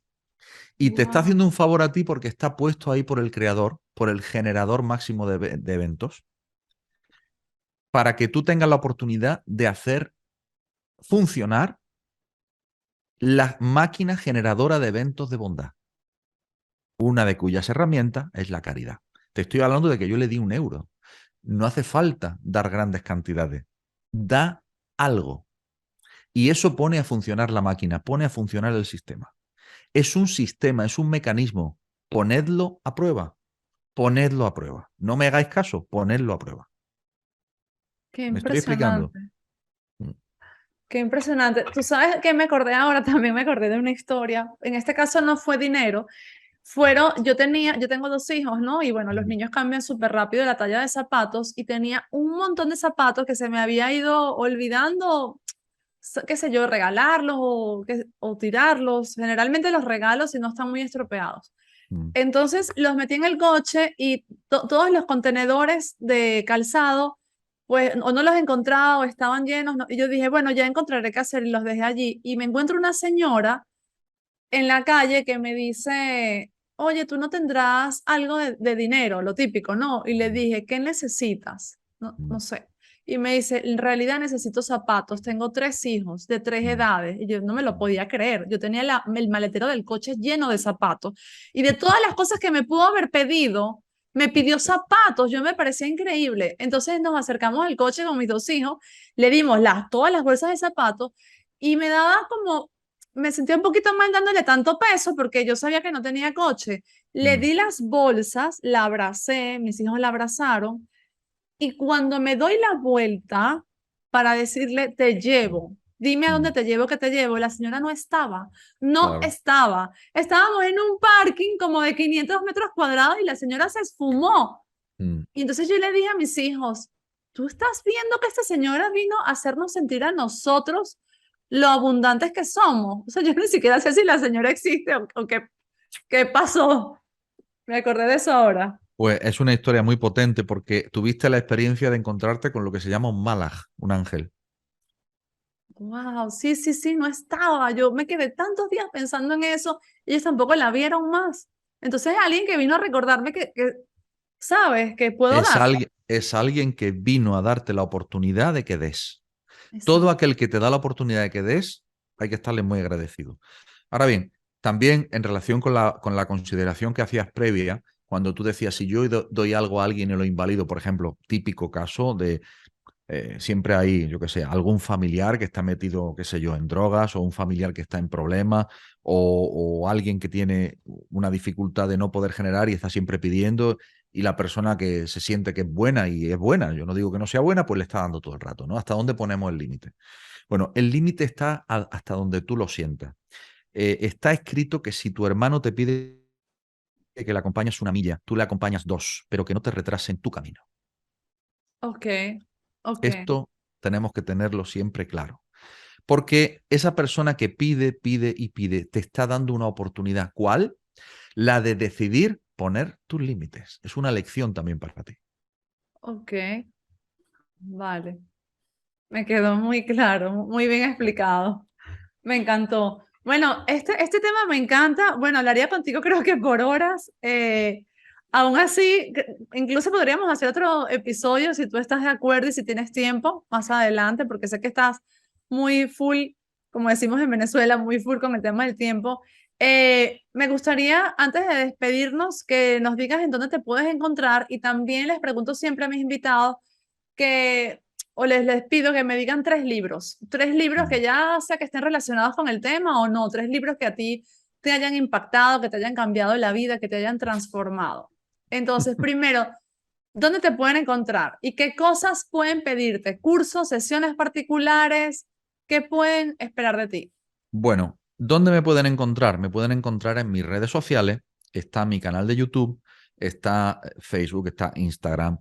Y te está ¡Wow! haciendo un favor a ti porque está puesto ahí por el creador, por el generador máximo de eventos, para que tú tengas la oportunidad de hacer funcionar la máquina generadora de eventos de bondad, una de cuyas herramientas es la caridad. Te estoy hablando de que yo le di 1 euro. No hace falta dar grandes cantidades. Da algo. Y eso pone a funcionar la máquina, pone a funcionar el sistema. Es un sistema, es un mecanismo. Ponedlo a prueba. Ponedlo a prueba. No me hagáis caso, ponedlo a prueba. ¡Qué ¿Me estoy explicando? impresionante! ¡Qué impresionante! Tú sabes que me acordé ahora, también me acordé de una historia. En este caso no fue dinero. Yo tengo 2 hijos, ¿no? Y bueno, los Mm, niños cambian súper rápido la talla de zapatos y tenía un montón de zapatos que se me había ido olvidando, qué sé yo, regalarlos o tirarlos. Generalmente los regalos si no están muy estropeados. mm, Entonces los metí en el coche y todos los contenedores de calzado, pues o no los encontraba o estaban llenos, ¿no? Y yo dije, bueno, ya encontraré qué hacer y los dejé allí. Y me encuentro una señora en la calle que me dice, oye, tú no tendrás algo de dinero, lo típico, ¿no? Y le mm, dije, ¿qué necesitas? No, mm, no sé. Y me dice, en realidad necesito zapatos, tengo 3 hijos de 3 edades. Y yo no me lo mm, podía creer. Yo tenía el maletero del coche lleno de zapatos. Y de todas las cosas que me pudo haber pedido, me pidió zapatos. Yo me parecía increíble. Entonces nos acercamos al coche con mis 2 hijos, le dimos todas las bolsas de zapatos y me daba como me sentía un poquito mal dándole tanto peso porque yo sabía que no tenía coche. Le mm, di las bolsas, la abracé, mis hijos la abrazaron y cuando me doy la vuelta para decirle, te mm, llevo, dime a dónde mm. te llevo, que te llevo, la señora no estaba, no Claro. estaba. Estábamos en un parking como de 500 metros cuadrados y la señora se esfumó. Mm. Y entonces yo le dije a mis hijos, ¿tú estás viendo que esta señora vino a hacernos sentir a nosotros lo abundantes que somos? O sea, yo ni siquiera sé si la señora existe o qué pasó. Me acordé de eso ahora. Pues es una historia muy potente porque tuviste la experiencia de encontrarte con lo que se llama un malaj, un ángel. Wow, sí, sí, sí, no estaba. Yo me quedé tantos días pensando en eso y ellos tampoco la vieron más. Entonces, alguien que vino a recordarme sabes, que puedo dar. Es alguien que vino a darte la oportunidad de que des. Todo Exacto. aquel que te da la oportunidad de que des, hay que estarle muy agradecido. Ahora bien, también en relación con la consideración que hacías previa, cuando tú decías, si yo doy algo a alguien y lo invalido, por ejemplo, típico caso de siempre hay, yo qué sé, algún familiar que está metido, qué sé yo, en drogas o un familiar que está en problemas o alguien que tiene una dificultad de no poder generar y está siempre pidiendo y la persona que se siente que es buena y es buena, yo no digo que no sea buena, pues le está dando todo el rato, ¿no? ¿Hasta dónde ponemos el límite? Bueno, el límite está hasta donde tú lo sientas. Está escrito que si tu hermano te pide que le acompañes 1 milla, tú le acompañas 2, pero que no te retrase en tu camino. Ok, ok, Esto tenemos que tenerlo siempre claro. Porque esa persona que pide, pide y pide, te está dando una oportunidad. ¿Cuál? La de decidir poner tus límites. Es una lección también para ti. ok, vale. Me quedó muy claro, muy bien explicado. Me encantó. Bueno, este tema me encanta. Bueno, hablaría contigo creo que por horas. Aún así, incluso podríamos hacer otro episodio si tú estás de acuerdo y si tienes tiempo más adelante, porque sé que estás muy full, como decimos en Venezuela, muy full con el tema del tiempo. Me gustaría, antes de despedirnos, que nos digas en dónde te puedes encontrar y también les pregunto siempre a mis invitados que o les pido que me digan 3 libros que Mm. ya sea que estén relacionados con el tema o no, 3 libros que a ti te hayan impactado, que te hayan cambiado la vida, que te hayan transformado. Entonces, primero, ¿dónde te pueden encontrar? ¿Y qué cosas pueden pedirte? ¿Cursos, sesiones particulares? ¿Qué pueden esperar de ti? Bueno, ¿Dónde me pueden encontrar? Me pueden encontrar en mis redes sociales. Está mi canal de YouTube, está Facebook, está Instagram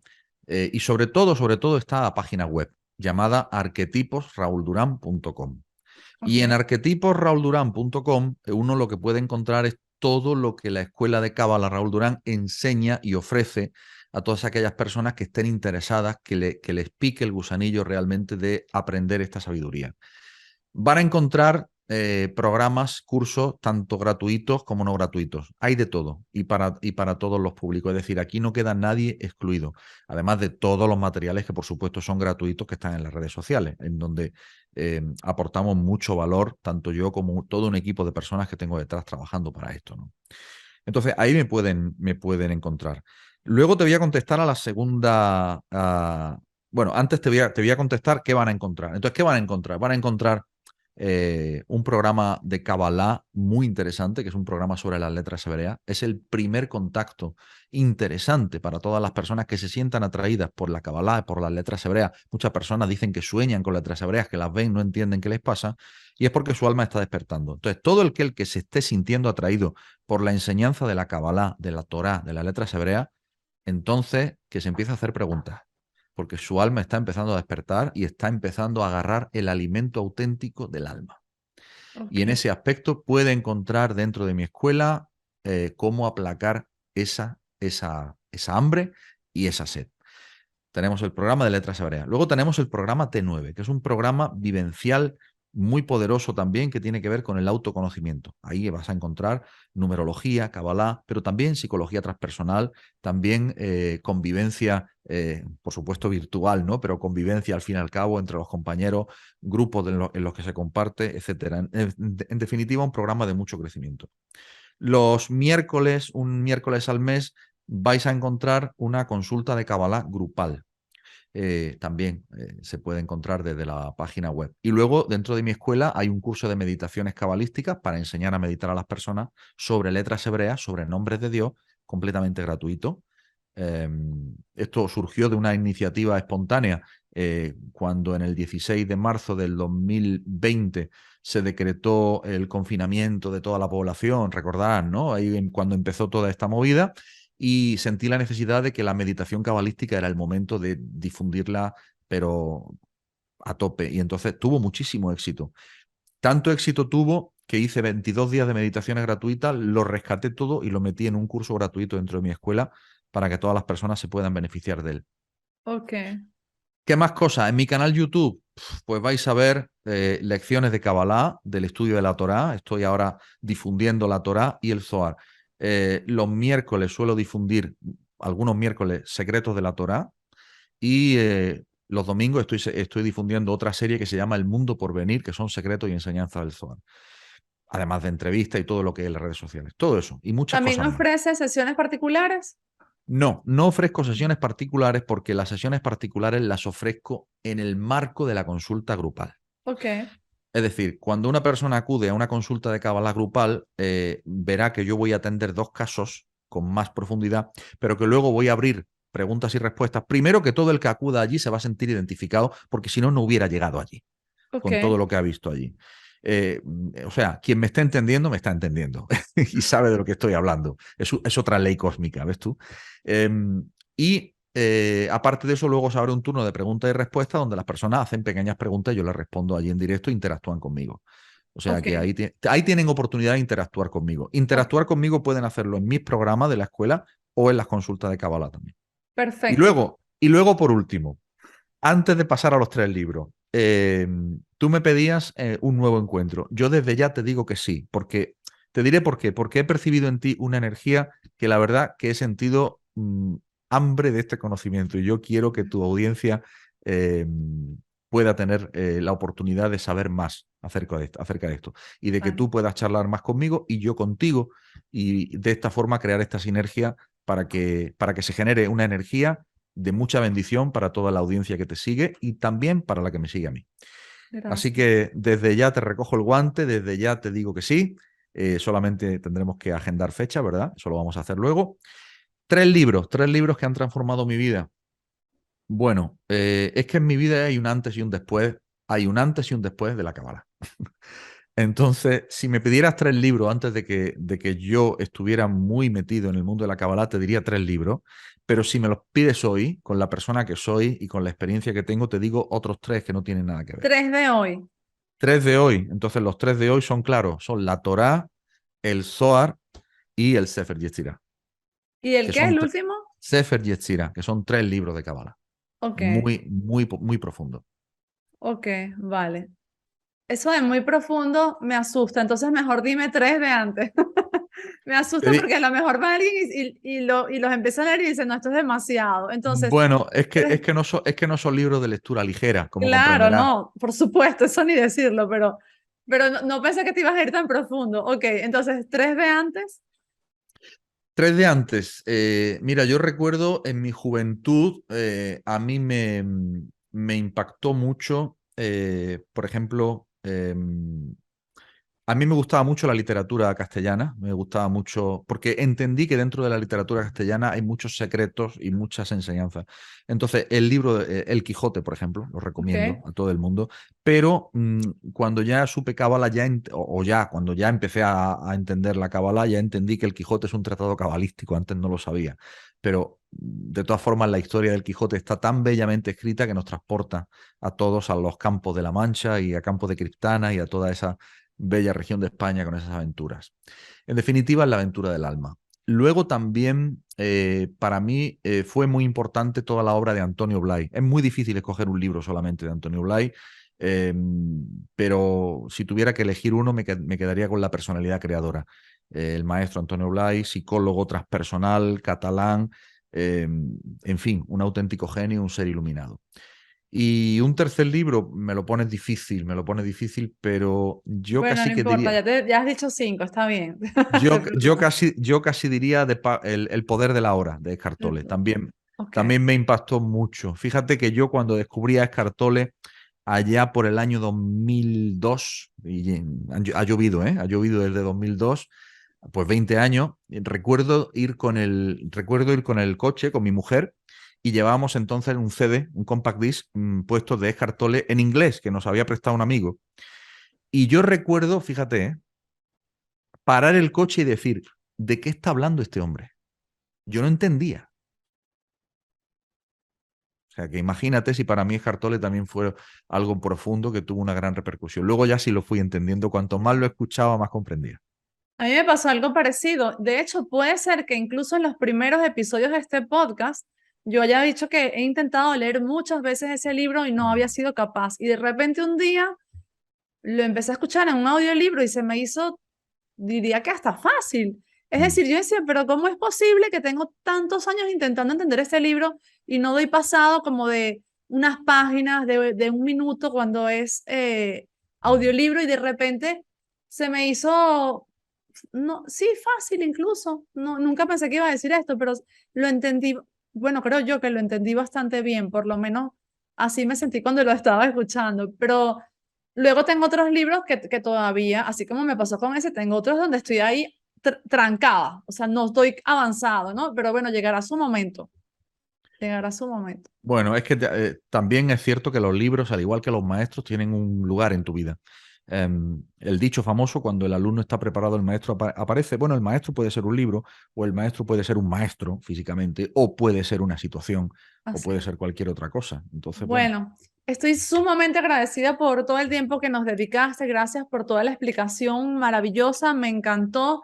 y sobre todo está la página web llamada arquetiposraulduran.com. Y en Ok, arquetiposraulduran.com uno lo que puede encontrar es todo lo que la Escuela de Cábala Raúl Durán enseña y ofrece a todas aquellas personas que estén interesadas, que les pique el gusanillo realmente de aprender esta sabiduría. Van a encontrar programas, cursos, tanto gratuitos como no gratuitos. Hay de todo y para todos los públicos. Es decir, aquí no queda nadie excluido. Además de todos los materiales que, por supuesto, son gratuitos que están en las redes sociales, en donde aportamos mucho valor, tanto yo como todo un equipo de personas que tengo detrás trabajando para esto, ¿no? Entonces, ahí me pueden encontrar. Luego te voy a contestar a la segunda. Bueno, antes te voy a contestar qué van a encontrar. Entonces, ¿qué van a encontrar? Van a encontrar un programa de Kabbalah muy interesante, que es un programa sobre las letras hebreas. Es el primer contacto interesante para todas las personas que se sientan atraídas por la Kabbalah, por las letras hebreas. Muchas personas dicen que sueñan con letras hebreas, que las ven, no entienden qué les pasa, y es porque su alma está despertando. Entonces, todo el que se esté sintiendo atraído por la enseñanza de la Kabbalah, de la Torá, de las letras hebreas, entonces que se empiece a hacer preguntas, porque su alma está empezando a despertar y está empezando a agarrar el alimento auténtico del alma. Y en ok, ese aspecto puede encontrar dentro de mi escuela cómo aplacar esa hambre y esa sed. Tenemos el programa de letras hebreas. Luego tenemos el programa T9, que es un programa vivencial muy poderoso también que tiene que ver con el autoconocimiento. Ahí vas a encontrar numerología, cabalá, pero también psicología transpersonal, también convivencia, por supuesto virtual, ¿no? Pero convivencia al fin y al cabo entre los compañeros, grupos en los que se comparte, etcétera. En definitiva, un programa de mucho crecimiento. Los miércoles, un miércoles al mes, vais a encontrar una consulta de Kabbalah grupal. También se puede encontrar desde la página web. Y luego, dentro de mi escuela, hay un curso de meditaciones cabalísticas para enseñar a meditar a las personas sobre letras hebreas, sobre nombres de Dios, completamente gratuito. Esto surgió de una iniciativa espontánea cuando en el 16 de marzo del 2020 se decretó el confinamiento de toda la población, recordarán, ¿no? Ahí cuando empezó toda esta movida y sentí la necesidad de que la meditación cabalística era el momento de difundirla, pero a tope. Y entonces tuvo muchísimo éxito. Tanto éxito tuvo que hice 22 días de meditaciones gratuitas, lo rescaté todo y lo metí en un curso gratuito dentro de mi escuela para que todas las personas se puedan beneficiar de él. ok, ¿Qué más cosas? En mi canal YouTube, pues vais a ver lecciones de Kabbalah, del estudio de la Torá. Estoy ahora difundiendo la Torá y el Zohar. Los miércoles suelo difundir, algunos miércoles, secretos de la Torá. Y los domingos estoy difundiendo otra serie que se llama El Mundo por Venir, que son secretos y enseñanzas del Zohar. Además de entrevistas y todo lo que es las redes sociales. Todo eso y muchas ¿también cosas más. ofrece sesiones particulares? No, no ofrezco sesiones particulares porque las sesiones particulares las ofrezco en el marco de la consulta grupal. Ok, Es decir, cuando una persona acude a una consulta de Kabbalah grupal, verá que yo voy a atender dos casos con más profundidad, pero que luego voy a abrir preguntas y respuestas. Primero que todo el que acuda allí se va a sentir identificado, porque si no, no hubiera llegado allí ok, con todo lo que ha visto allí. O sea, quien me está entendiendo, me está entendiendo y sabe de lo que estoy hablando. Es otra ley cósmica, ¿ves tú? Y aparte de eso, luego se abre un turno de preguntas y respuestas donde las personas hacen pequeñas preguntas y yo les respondo allí en directo e interactúan conmigo. O sea ok, que ahí tienen oportunidad de interactuar conmigo. ok, Interactuar conmigo pueden hacerlo en mis programas de la escuela o en las consultas de Kabbalah también. perfecto. Y luego, por último, antes de pasar a los tres libros, tú me pedías un nuevo encuentro. Yo desde ya te digo que sí, porque te diré por qué. Porque he percibido en ti una energía que la verdad que he sentido hambre de este conocimiento y yo quiero que tu audiencia eh, pueda tener la oportunidad de saber más acerca de esto y de que Vale, tú puedas charlar más conmigo y yo contigo y de esta forma crear esta sinergia para que se genere una energía de mucha bendición para toda la audiencia que te sigue y también para la que me sigue a mí. Así gracias. que desde ya te recojo el guante, desde ya te digo que sí. Solamente tendremos que agendar fecha, ¿verdad? Eso lo vamos a hacer luego. Tres libros que han transformado mi vida. Bueno, es que en mi vida hay un antes y un después, hay un antes y un después de la cábala. Entonces, si me pidieras 3 libros antes de que yo estuviera muy metido en el mundo de la Kabbalah, te diría 3 libros. Pero si me los pides hoy, con la persona que soy y con la experiencia que tengo, te digo otros 3 que no tienen nada que ver. 3 de hoy. 3 de hoy. Entonces, los 3 de hoy son claros. Son la Torá, el Zohar y el Sefer Yetzirah. ¿Y el Que qué? son ¿El último? Sefer Yetzirah, que son 3 libros de Kabbalah. Ok, Muy, muy, muy profundo. ok, vale. Eso de muy profundo me asusta, entonces mejor dime 3 de antes. Me asusta porque a lo mejor va alguien y los empieza a leer y dice, no, esto es demasiado. Entonces, Bueno, es que, tres- es que no son, es que no son libros de lectura ligera, como claro, comprenderás. no, por supuesto, eso ni decirlo, pero no pensé que te ibas a ir tan profundo. Ok, entonces, 3 de antes. 3 de antes. Mira, yo recuerdo en mi juventud, a mí me impactó mucho, por ejemplo, a mí me gustaba mucho la literatura castellana, me gustaba mucho, porque entendí que dentro de la literatura castellana hay muchos secretos y muchas enseñanzas. Entonces, el libro, El Quijote, por ejemplo, lo recomiendo Ok, a todo el mundo, pero cuando ya supe cábala, cuando ya empecé a entender la cábala, ya entendí que El Quijote es un tratado cabalístico, antes no lo sabía. Pero de todas formas, la historia del Quijote está tan bellamente escrita que nos transporta a todos a los campos de la Mancha y a Campos de Criptana y a toda esa bella región de España con esas aventuras. En definitiva, es la aventura del alma. Luego también, para mí, fue muy importante toda la obra de Antonio Blay. Es muy difícil escoger un libro solamente de Antonio Blay, eh, pero si tuviera que elegir uno, me quedaría con la personalidad creadora. El maestro Antonio Blay, psicólogo transpersonal, catalán, en fin, un auténtico genio, un ser iluminado. Y un tercer libro me lo pones difícil, pero yo bueno, casi no que importa, diría, ya has dicho 5, está bien. Te yo casi diría el poder de la hora de Eckhart Tolle. También, Ok, también me impactó mucho. Fíjate que yo cuando descubrí a Eckhart Tolle allá por el año 2002, y ha llovido, ¿eh? Ha llovido desde 2002, pues 20 años, recuerdo ir con el coche, con mi mujer, y llevábamos entonces un CD, un compact disc puesto de Eckhart Tolle en inglés, que nos había prestado un amigo. Y yo recuerdo, fíjate, parar el coche y decir, ¿de qué está hablando este hombre? Yo no entendía. O sea, que imagínate si para mí Eckhart Tolle también fue algo profundo que tuvo una gran repercusión. Luego ya sí lo fui entendiendo, cuanto más lo escuchaba, más comprendía. a mí me pasó algo parecido. De hecho, puede ser que incluso en los primeros episodios de este podcast, yo haya dicho que he intentado leer muchas veces ese libro y no había sido capaz. Y de repente un día lo empecé a escuchar en un audiolibro y se me hizo, diría que hasta fácil. Es Mm. decir, yo decía, pero ¿cómo es posible que tengo tantos años intentando entender este libro y no doy pasado como de unas páginas, de un minuto cuando es audiolibro y de repente se me hizo, no, sí, fácil incluso. No, nunca pensé que iba a decir esto, pero lo entendí, bueno, creo yo que lo entendí bastante bien, por lo menos así me sentí cuando lo estaba escuchando, pero luego tengo otros libros que todavía, así como me pasó con ese, tengo otros donde estoy ahí trancada, o sea, no estoy avanzado, ¿no? Pero bueno, llegará su momento. Bueno, es que también es cierto que los libros, al igual que los maestros, tienen un lugar en tu vida. El dicho famoso, cuando el alumno está preparado, el maestro aparece. Bueno, el maestro puede ser un libro, o el maestro puede ser un maestro físicamente, o puede ser una situación, o Así puede es. ser cualquier otra cosa. Entonces, bueno. Bueno, estoy sumamente agradecida por todo el tiempo que nos dedicaste. Gracias por toda la explicación maravillosa. Me encantó.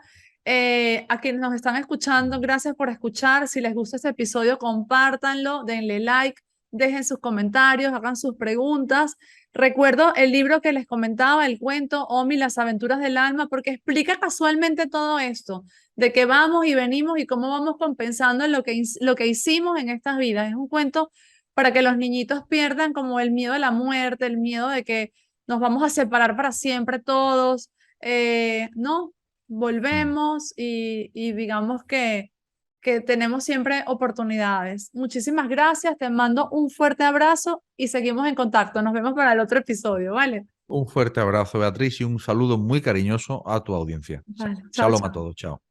A quienes nos están escuchando, gracias por escuchar. Si les gusta este episodio, compártanlo, denle like, dejen sus comentarios, hagan sus preguntas. Recuerdo el libro que les comentaba, el cuento Omi, las aventuras del alma, porque explica casualmente todo esto, de que vamos y venimos y cómo vamos compensando en lo que hicimos en estas vidas. Es un cuento para que los niñitos pierdan como el miedo a la muerte, el miedo de que nos vamos a separar para siempre todos. No, Mm. volvemos y digamos que tenemos siempre oportunidades. Muchísimas gracias, te mando un fuerte abrazo y seguimos en contacto. Nos vemos para el otro episodio, ¿vale? Un fuerte abrazo, Beatriz, y un saludo muy cariñoso a tu audiencia. Vale, chao, Shalom a chao. todos, chao.